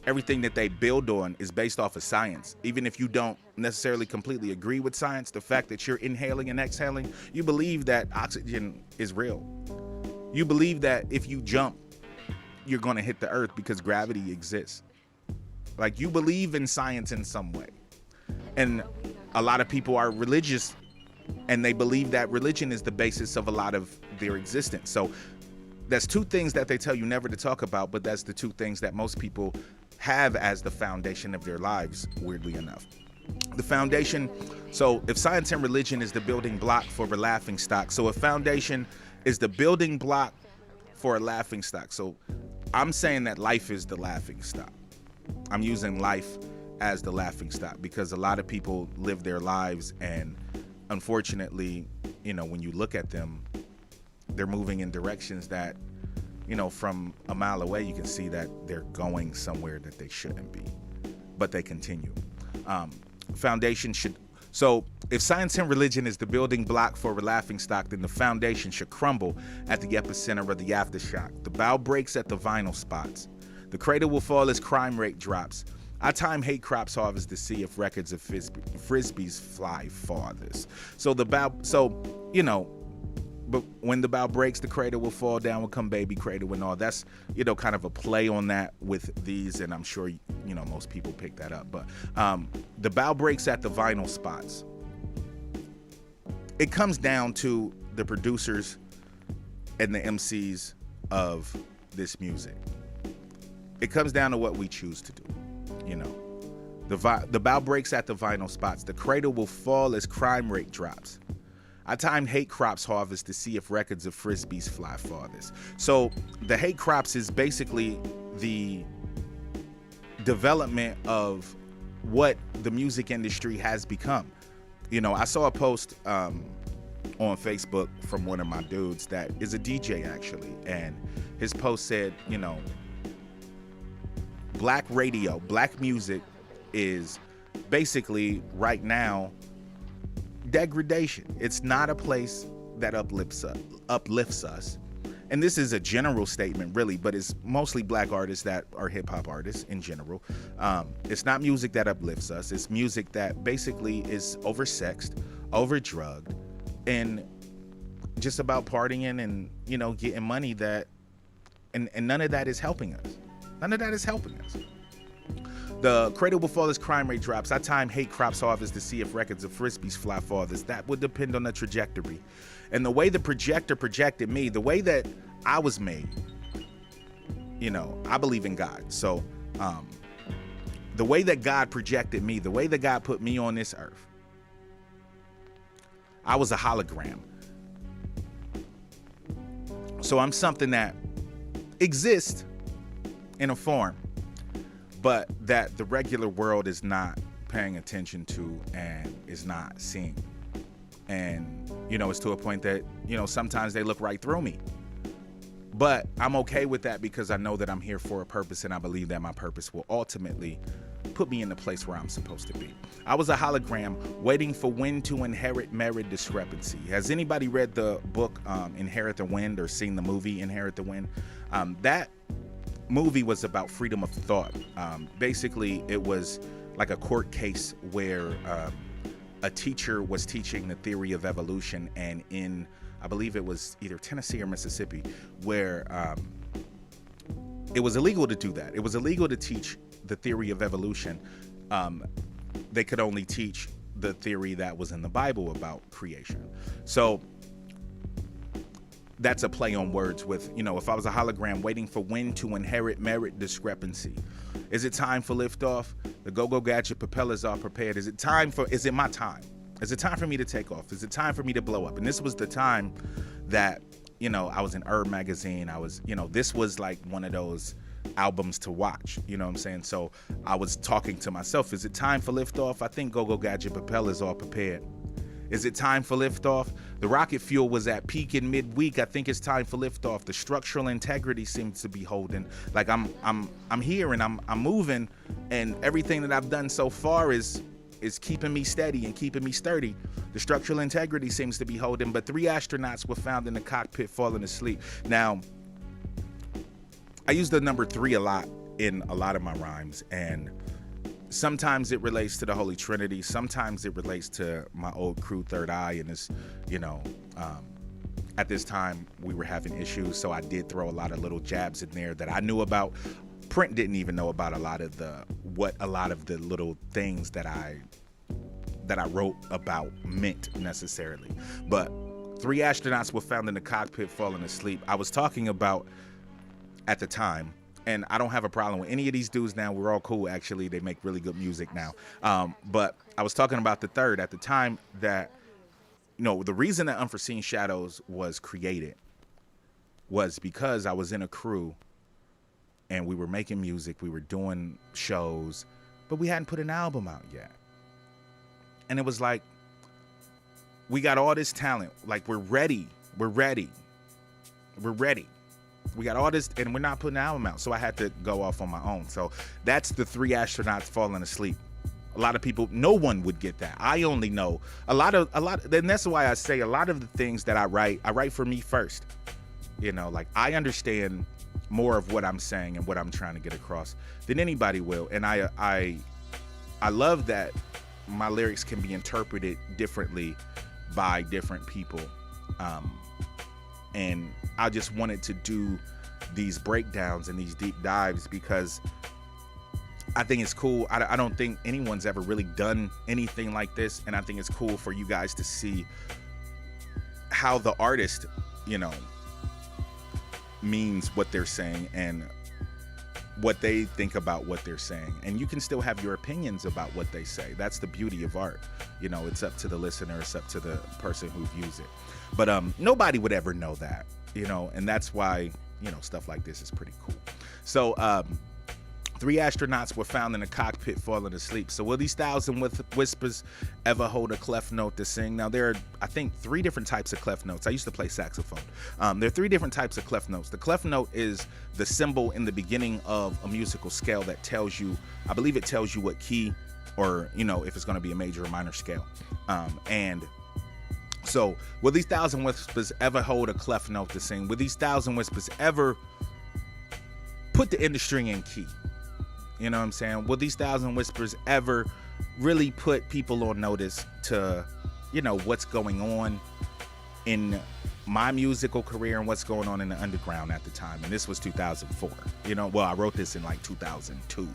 Everything that they build on is based off of science. Even if you don't necessarily completely agree with science, the fact that you're inhaling and exhaling, you believe that oxygen is real. You believe that if you jump, you're going to hit the earth because gravity exists. Like, you believe in science in some way. And a lot of people are religious, and they believe that religion is the basis of a lot of their existence. So that's 2 things that they tell you never to talk about, but that's the 2 things that most people have as the foundation of their lives, weirdly enough. The foundation, so if science and religion is the building block for a laughing stock, so a foundation is the building block for a laughing stock. So I'm saying that life is the laughing stock. I'm using life as the laughing stock because a lot of people live their lives, and unfortunately, when you look at them, they're moving in directions that, from a mile away, you can see that they're going somewhere that they shouldn't be, but they continue. Foundation should, so if science and religion is the building block for a laughingstock, then the foundation should crumble at the epicenter of the aftershock. The bow breaks at the vinyl spots. The cradle will fall as crime rate drops. I time hate crops harvest to see if records of frisbees fly farthest. So the bow, but when the bow breaks, the cradle will fall down, will come baby cradle and all. That's, kind of a play on that with these, and I'm sure, most people pick that up. But the bow breaks at the vinyl spots. It comes down to the producers and the MCs of this music. It comes down to what we choose to do, The bow breaks at the vinyl spots. The cradle will fall as crime rate drops. I time hate crops harvest to see if records of frisbees fly farthest. So the hate crops is basically the development of what the music industry has become. I saw a post on Facebook from one of my dudes that is a DJ actually, and his post said, black radio, black music is basically right now degradation. It's not a place that uplifts us. And this is a general statement really, but it's mostly black artists that are hip hop artists in general. It's not music that uplifts us. It's music that basically is oversexed, overdrugged, and just about partying and, getting money that, and none of that is helping us. None of that is helping us. The cradle will fall as crime rate drops. I time hate crops harvest to see if records of frisbees fly farthest. That would depend on the trajectory. And the way the projector projected me, the way that I was made, I believe in God. So the way that God projected me, the way that God put me on this earth, I was a hologram. So I'm something that exists in a form, but that the regular world is not paying attention to and is not seeing. And, it's to a point that, sometimes they look right through me. But I'm okay with that because I know that I'm here for a purpose, and I believe that my purpose will ultimately put me in the place where I'm supposed to be. I was a hologram waiting for wind to inherit merit discrepancy. Has anybody read the book Inherit the Wind or seen the movie Inherit the Wind? That movie was about freedom of thought. Basically, it was like a court case where a teacher was teaching the theory of evolution, and in, I believe it was either Tennessee or Mississippi, where it was illegal to do that. It was illegal to teach the theory of evolution. They could only teach the theory that was in the Bible about creation. So that's a play on words with, if I was a hologram waiting for wind to inherit merit discrepancy. Is it time for liftoff? The go-go gadget propellers are prepared. Is it my time? Is it time for me to take off? Is it time for me to blow up? And this was the time that, I was in Herb magazine. I was, this was like one of those albums to watch, you know what I'm saying? So I was talking to myself, is it time for liftoff? I think go-go gadget propellers are prepared. Is it time for liftoff? The rocket fuel was at peak in midweek. I think it's time for liftoff. The structural integrity seems to be holding. Like I'm here and I'm moving, and everything that I've done so far is keeping me steady and keeping me sturdy. The structural integrity seems to be holding, but 3 astronauts were found in the cockpit falling asleep. Now, I use the number 3 a lot in a lot of my rhymes, and sometimes it relates to the Holy Trinity. Sometimes it relates to my old crew, Third Eye, and this, at this time we were having issues, so I did throw a lot of little jabs in there that I knew about. Print didn't even know about a lot of the little things that I wrote about meant necessarily. But 3 astronauts were found in the cockpit falling asleep. I was talking about at the time, and I don't have a problem with any of these dudes now. We're all cool, actually. They make really good music now. But I was talking about the third at the time that, the reason that Unforeseen Shadows was created was because I was in a crew and we were making music, we were doing shows, but we hadn't put an album out yet. And it was like, we got all this talent, like we're ready. We got all this, and we're not putting an album out. So I had to go off on my own. So that's the 3 astronauts falling asleep. A lot of people, no one would get that. I only know a lot, and that's why I say a lot of the things that I write for me first. You know, like I understand more of what I'm saying and what I'm trying to get across than anybody will. And I love that my lyrics can be interpreted differently by different people. And I just wanted to do these breakdowns and these deep dives because I think it's cool. I don't think anyone's ever really done anything like this. And I think it's cool for you guys to see how the artist, you know, means what they're saying and what they think about what they're saying. And you can still have your opinions about what they say. That's the beauty of art. You know, it's up to the listener, it's up to the person who views it. But nobody would ever know that, you know, and that's why, you know, stuff like this is pretty cool. So 3 astronauts were found in a cockpit falling asleep. So will these thousand whispers ever hold a clef note to sing? Now there are, I think, 3 different types of clef notes. I used to play saxophone. There are 3 different types of clef notes. The clef note is the symbol in the beginning of a musical scale that tells you, I believe it tells you what key, or, you know, if it's going to be a major or minor scale. And so will these thousand whispers ever hold a clef note to sing? Will these thousand whispers ever put the industry in key? You know what I'm saying? Will these thousand whispers ever really put people on notice to, you know, what's going on in my musical career and what's going on in the underground at the time? And this was 2004. You know, well, I wrote this in like 2002,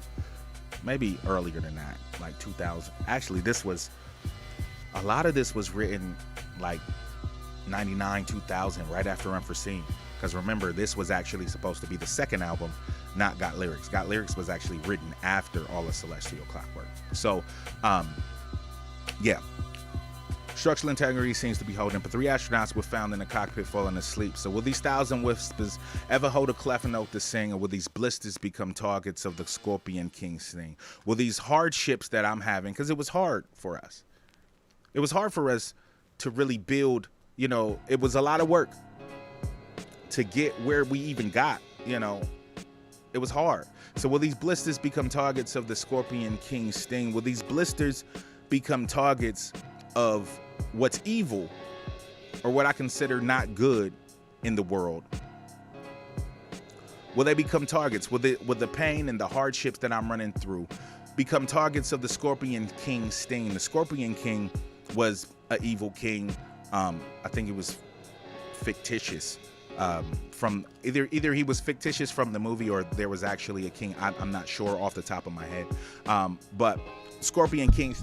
maybe earlier than that, like 2000. Actually, a lot of this was written like 99, 2000, right after Unforeseen. Because remember, this was actually supposed to be the second album, not Got Lyrics. Got Lyrics was actually written after all of Celestial Clockwork. So, yeah. Structural integrity seems to be holding, but 3 astronauts were found in a cockpit falling asleep. So will these thousand whispers ever hold a clef note to sing, or will these blisters become targets of the Scorpion King sting? Will these hardships that I'm having, because it was hard for us. It was hard for us to really build, you know, it was a lot of work to get where we even got, you know. It was hard. So will these blisters become targets of the Scorpion King sting? Will these blisters become targets of what's evil, or what I consider not good in the world? Will they become targets? Will the pain and the hardships that I'm running through become targets of the Scorpion King sting? The Scorpion King was an evil king. I think it was fictitious. From either he was fictitious from the movie, or there was actually a king. I'm not sure off the top of my head. But Scorpion King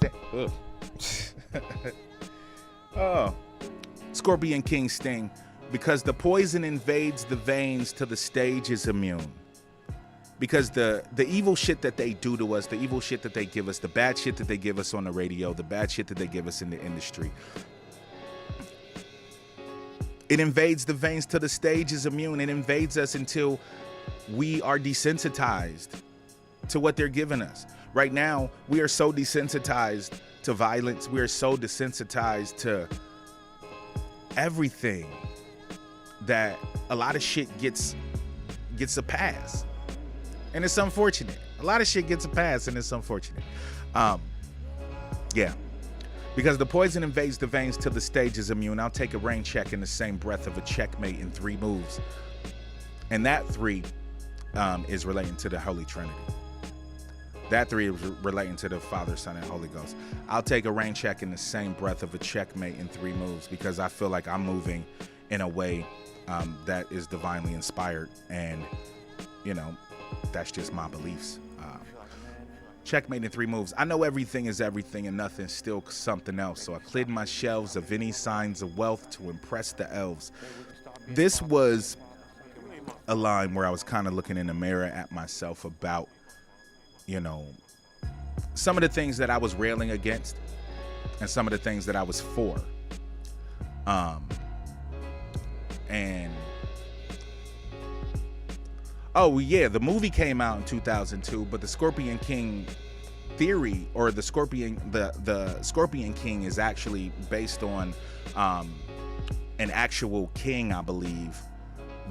Scorpion King sting, because the poison invades the veins till the stage is immune. Because the evil shit that they do to us, the evil shit that they give us, the bad shit that they give us on the radio, the bad shit that they give us in the industry, it invades the veins till the stage is immune. It invades us until we are desensitized to what they're giving us. Right now, we are so desensitized to violence. We are so desensitized to everything that a lot of shit gets a pass. And it's unfortunate. A lot of shit gets a pass, and it's unfortunate. Yeah. Because the poison invades the veins till the stage is immune. I'll take a rain check in the same breath of a checkmate in 3 moves. And that 3 is relating to the Holy Trinity. That 3 is relating to the Father, Son, and Holy Ghost. I'll take a rain check in the same breath of a checkmate in 3 moves, because I feel like I'm moving in a way that is divinely inspired. And, you know, that's just my beliefs. Checkmate in 3 moves. I know everything is everything and nothing's still something else. So I cleared my shelves of any signs of wealth to impress the elves. This was a line where I was kind of looking in the mirror at myself about, you know, some of the things that I was railing against and some of the things that I was for. And oh yeah, the movie came out in 2002, but the Scorpion King theory, or the Scorpion King, is actually based on an actual king, I believe,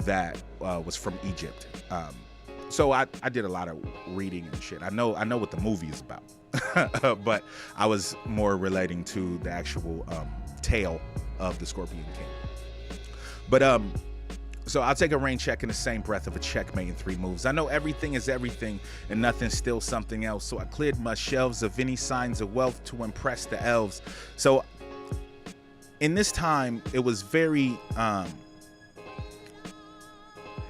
that was from Egypt. So I did a lot of reading and shit. I know what the movie is about, but I was more relating to the actual tale of the Scorpion King. But so I'll take a rain check in the same breath of a checkmate in 3 moves. I know everything is everything and nothing's still something else. So I cleared my shelves of any signs of wealth to impress the elves. So in this time, it was very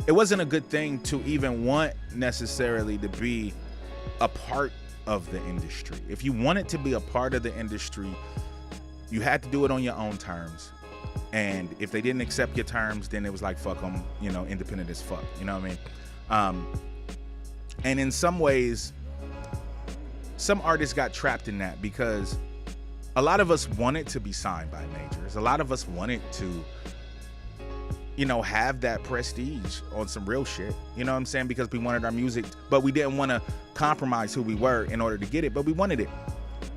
it wasn't a good thing to even want necessarily to be a part of the industry. If you wanted to be a part of the industry, you had to do it on your own terms. And if they didn't accept your terms, then it was like, fuck them, you know, independent as fuck. You know what I mean? And in some ways, some artists got trapped in that because a lot of us wanted to be signed by majors. A lot of us wanted to, you know, have that prestige on some real shit. You know what I'm saying? Because we wanted our music, but we didn't want to compromise who we were in order to get it, but we wanted it,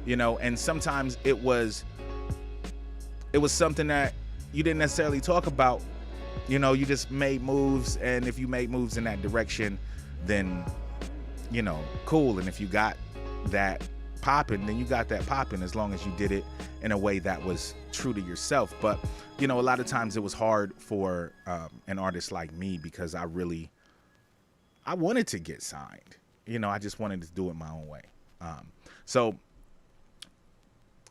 you know? And sometimes it was something that you didn't necessarily talk about. You know, you just made moves, and if you made moves in that direction, then, you know, cool. And if you got that popping, then you got that popping, as long as you did it in a way that was true to yourself. But, you know, a lot of times it was hard for an artist like me because I wanted to get signed. You know, I just wanted to do it my own way.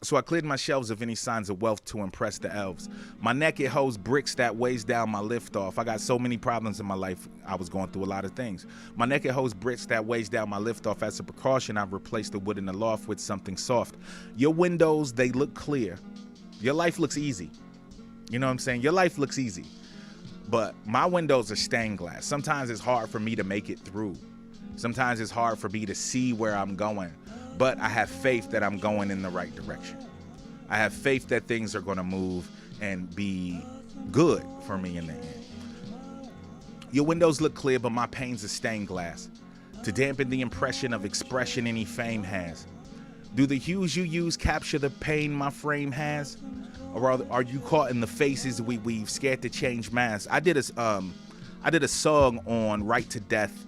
So I cleared my shelves of any signs of wealth to impress the elves. My neck, it holds bricks that weighs down my lift off. I got so many problems in my life. I was going through a lot of things. My neck, it holds bricks that weighs down my lift off. As a precaution, I've replaced the wood in the loft with something soft. Your windows, they look clear. Your life looks easy. You know what I'm saying? Your life looks easy. But my windows are stained glass. Sometimes it's hard for me to make it through. Sometimes it's hard for me to see where I'm going. But I have faith that I'm going in the right direction. I have faith that things are going to move and be good for me in the end. Your windows look clear, but my panes are stained glass to dampen the impression of expression any fame has. Do the hues you use capture the pain my frame has? Or are you caught in the faces we weave, scared to change masks? I did a song on Right to Death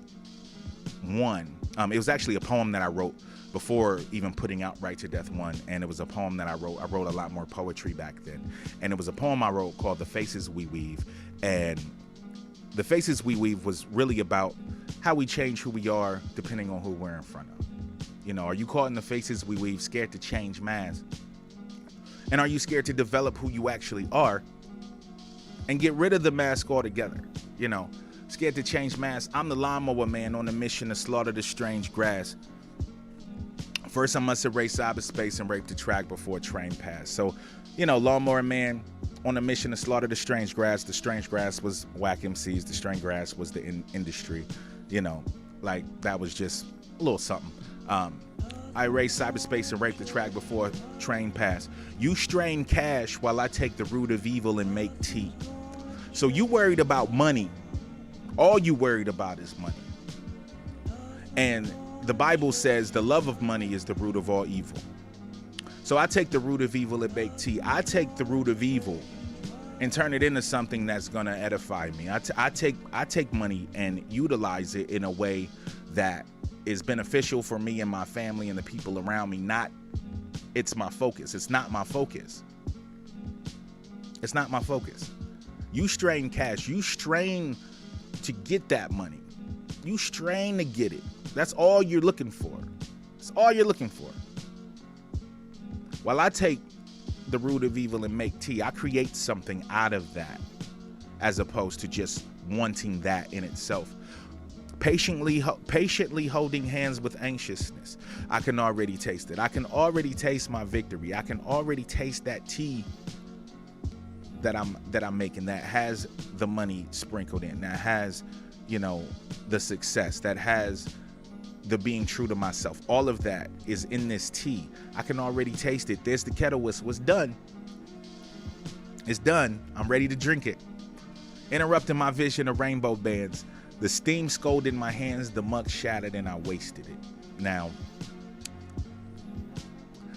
1. It was actually a poem that I wrote before even putting out Right to Death 1, and it was a poem that I wrote. I wrote a lot more poetry back then, and it was a poem I wrote called The Faces We Weave. And The Faces We Weave was really about how we change who we are depending on who we're in front of. You know, are you caught in the faces we weave, scared to change masks? And are you scared to develop who you actually are and get rid of the mask altogether? You know, scared to change masks. I'm the lawnmower man on a mission to slaughter the strange grass. First, I must erase cyberspace and rape the track before a train pass. So, you know, lawnmower man on a mission to slaughter the strange grass. The strange grass was whack MCs. The strange grass was the industry. You know, like that was just a little something. I erase cyberspace and rape the track before a train pass. You strain cash while I take the root of evil and make tea. So you worried about money. All you worried about is money. And the Bible says the love of money is the root of all evil. So I take the root of evil and bake tea. I take the root of evil and turn it into something that's going to edify me. I take money and utilize it in a way that is beneficial for me and my family and the people around me. It's my focus. It's not my focus. It's not my focus. You strain cash. You strain to get that money. You strain to get it. That's all you're looking for. That's all you're looking for. While I take the root of evil and make tea, I create something out of that, as opposed to just wanting that in itself. Patiently holding hands with anxiousness. I can already taste it. I can already taste my victory. I can already taste that tea that I'm making, that has the money sprinkled in, that has, you know, the success, that has the being true to myself. All of that is in this tea. I can already taste it. There's the kettle whistle. It's done. It's done. I'm ready to drink it. Interrupting my vision of rainbow bands. The steam scolded my hands, the muck shattered, and I wasted it. Now,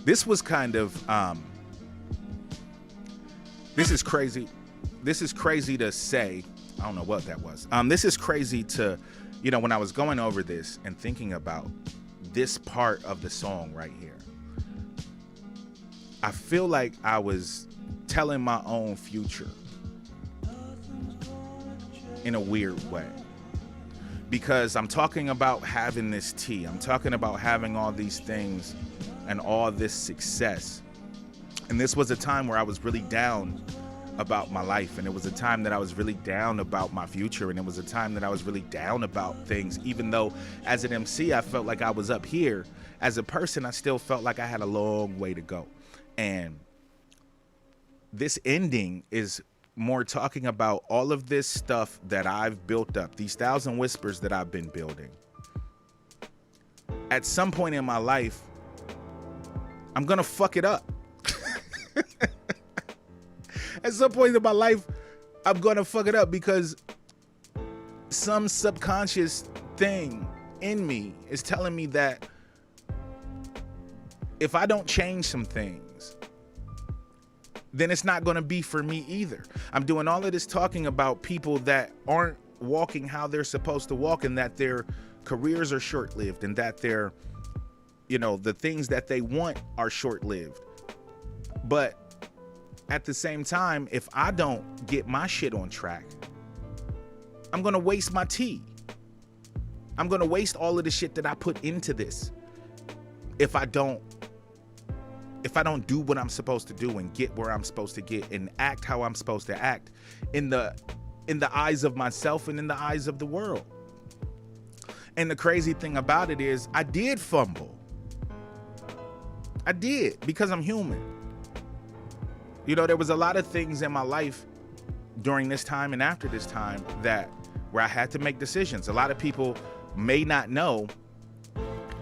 this was kind of, this is crazy. This is crazy to say, I don't know what that was. This is crazy to, you know, when I was going over this and thinking about this part of the song right here, I feel like I was telling my own future in a weird way. Because I'm talking about having this tea. I'm talking about having all these things and all this success. And this was a time where I was really down about my life, and it was a time that I was really down about my future, and it was a time that I was really down about things. Even though as an MC I felt like I was up here, as a person I still felt like I had a long way to go. And this ending is more talking about all of this stuff that I've built up, these 1,000 whispers that I've been building. At some point in my life, I'm gonna fuck it up. At some point in my life, I'm gonna fuck it up because some subconscious thing in me is telling me that if I don't change some things, then it's not gonna be for me either. I'm doing all of this talking about people that aren't walking how they're supposed to walk, and that their careers are short-lived, and that their, you know, the things that they want are short-lived. But at the same time, if I don't get my shit on track, I'm gonna waste my tea. I'm gonna waste all of the shit that I put into this if I don't do what I'm supposed to do and get where I'm supposed to get and act how I'm supposed to act in the eyes of myself and in the eyes of the world. And the crazy thing about it is I did fumble. I did, because I'm human. You know, there was a lot of things in my life during this time and after this time where I had to make decisions. A lot of people may not know,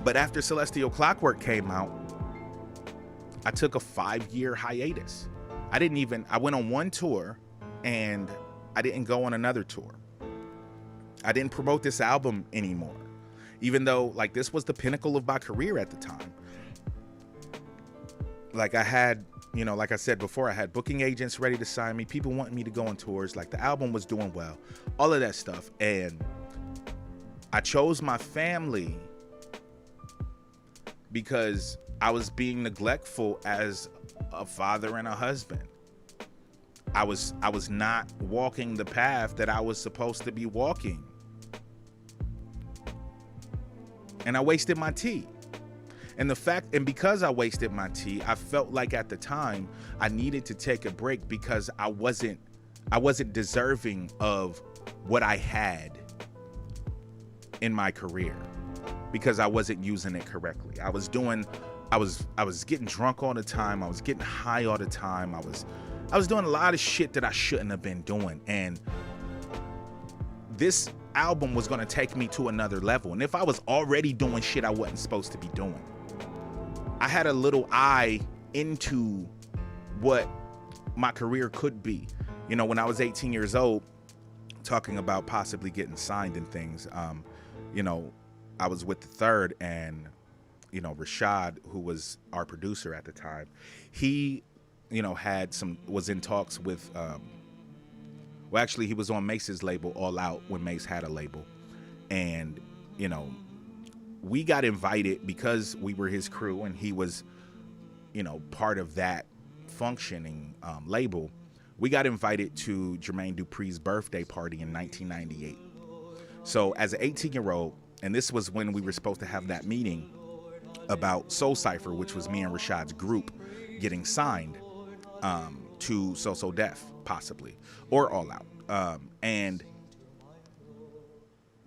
but after Celestial Clockwork came out, I took a 5-year hiatus. I went on one tour and I didn't go on another tour. I didn't promote this album anymore, even though like this was the pinnacle of my career at the time. Like I had, you know, like I said before, I had booking agents ready to sign me, people wanting me to go on tours, like the album was doing well, all of that stuff. And I chose my family because I was being neglectful as a father and a husband. I was not walking the path that I was supposed to be walking. And I wasted my tea. And because I wasted my tea, I felt like at the time I needed to take a break because I wasn't deserving of what I had in my career, because I wasn't using it correctly. I was getting drunk all the time. I was getting high all the time. I was doing a lot of shit that I shouldn't have been doing. And this album was going to take me to another level. And if I was already doing shit I wasn't supposed to be doing, I had a little eye into what my career could be. You know, when I was 18 years old, talking about possibly getting signed and things, you know, I was with the Third, and, you know, Rashad, who was our producer at the time, he, you know, was in talks with, well, actually, he was on Mace's label, All Out, when Mace had a label. And, you know, we got invited because we were his crew and he was, you know, part of that functioning label. We got invited to Jermaine Dupri's birthday party in 1998. So as an 18-year-old, and this was when we were supposed to have that meeting about Soul Cypher, which was me and Rashad's group getting signed to So Def, possibly, or All Out. And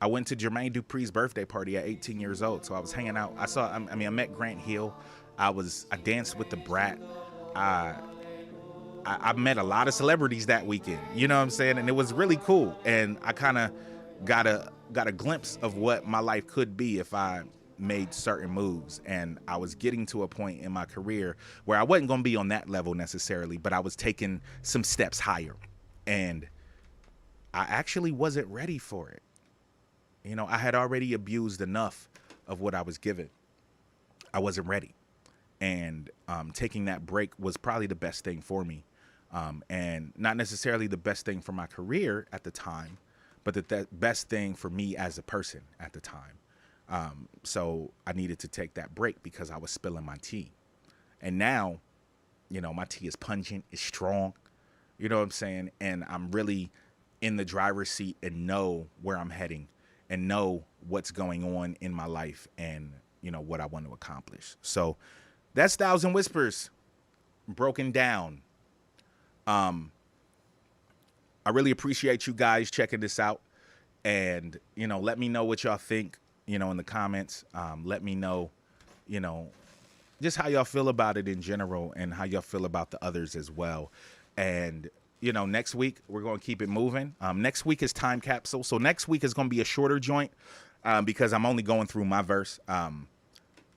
I went to Jermaine Dupri's birthday party at 18 years old. So I was hanging out. I met Grant Hill. I danced with the Brat. I met a lot of celebrities that weekend, you know what I'm saying? And it was really cool. And I kind of got a glimpse of what my life could be if I made certain moves. And I was getting to a point in my career where I wasn't going to be on that level necessarily, but I was taking some steps higher. And I actually wasn't ready for it. You know, I had already abused enough of what I was given. I wasn't ready. And taking that break was probably the best thing for me. And not necessarily the best thing for my career at the time, but the best thing for me as a person at the time. So I needed to take that break because I was spilling my tea. And now, you know, my tea is pungent, it's strong, you know what I'm saying? And I'm really in the driver's seat and know where I'm heading and know what's going on in my life and, you know, what I want to accomplish. So that's Thousand Whispers broken down. I really appreciate you guys checking this out, and, you know, let me know what y'all think, you know, in the comments. Let me know, you know, just how y'all feel about it in general and how y'all feel about the others as well. And, you know, next week we're going to keep it moving. Next week is Time Capsule. So next week is going to be a shorter joint because I'm only going through my verse.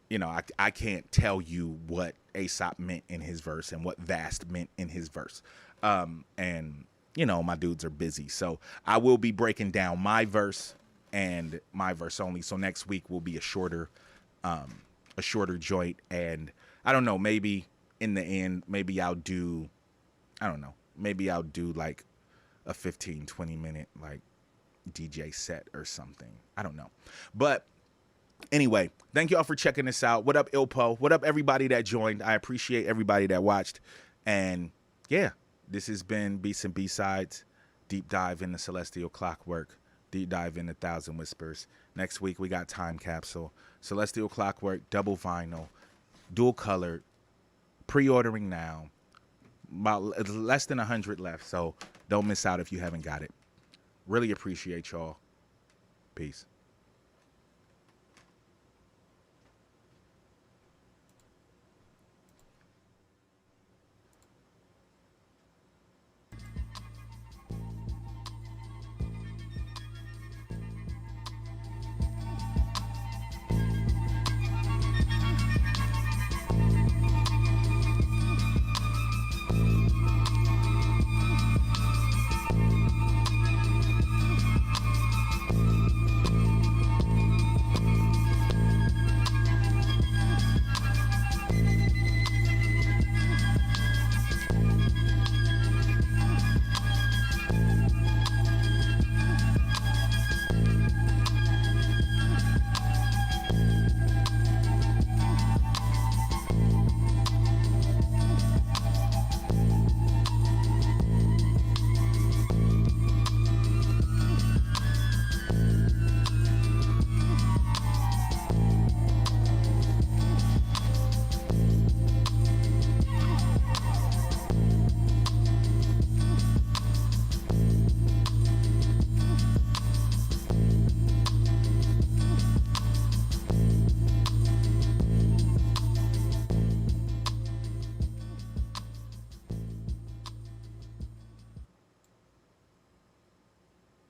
You know, I can't tell you what Aesop meant in his verse and what Vast meant in his verse. And, you know, my dudes are busy. So I will be breaking down my verse and my verse only. So next week will be a shorter joint. And I don't know, maybe in the end, maybe I'll do, I don't know, maybe I'll do like a 15, 20 minute like DJ set or something. I don't know. But anyway, thank y'all for checking this out. What up, Ilpo? What up, everybody that joined? I appreciate everybody that watched. And yeah, this has been Beats and B-Sides. Deep dive into Celestial Clockwork. Deep dive into Thousand Whispers. Next week, we got Time Capsule. Celestial Clockwork, double vinyl, dual colored, pre-ordering now. About less than 100 left, so don't miss out if you haven't got it. Really appreciate y'all. Peace.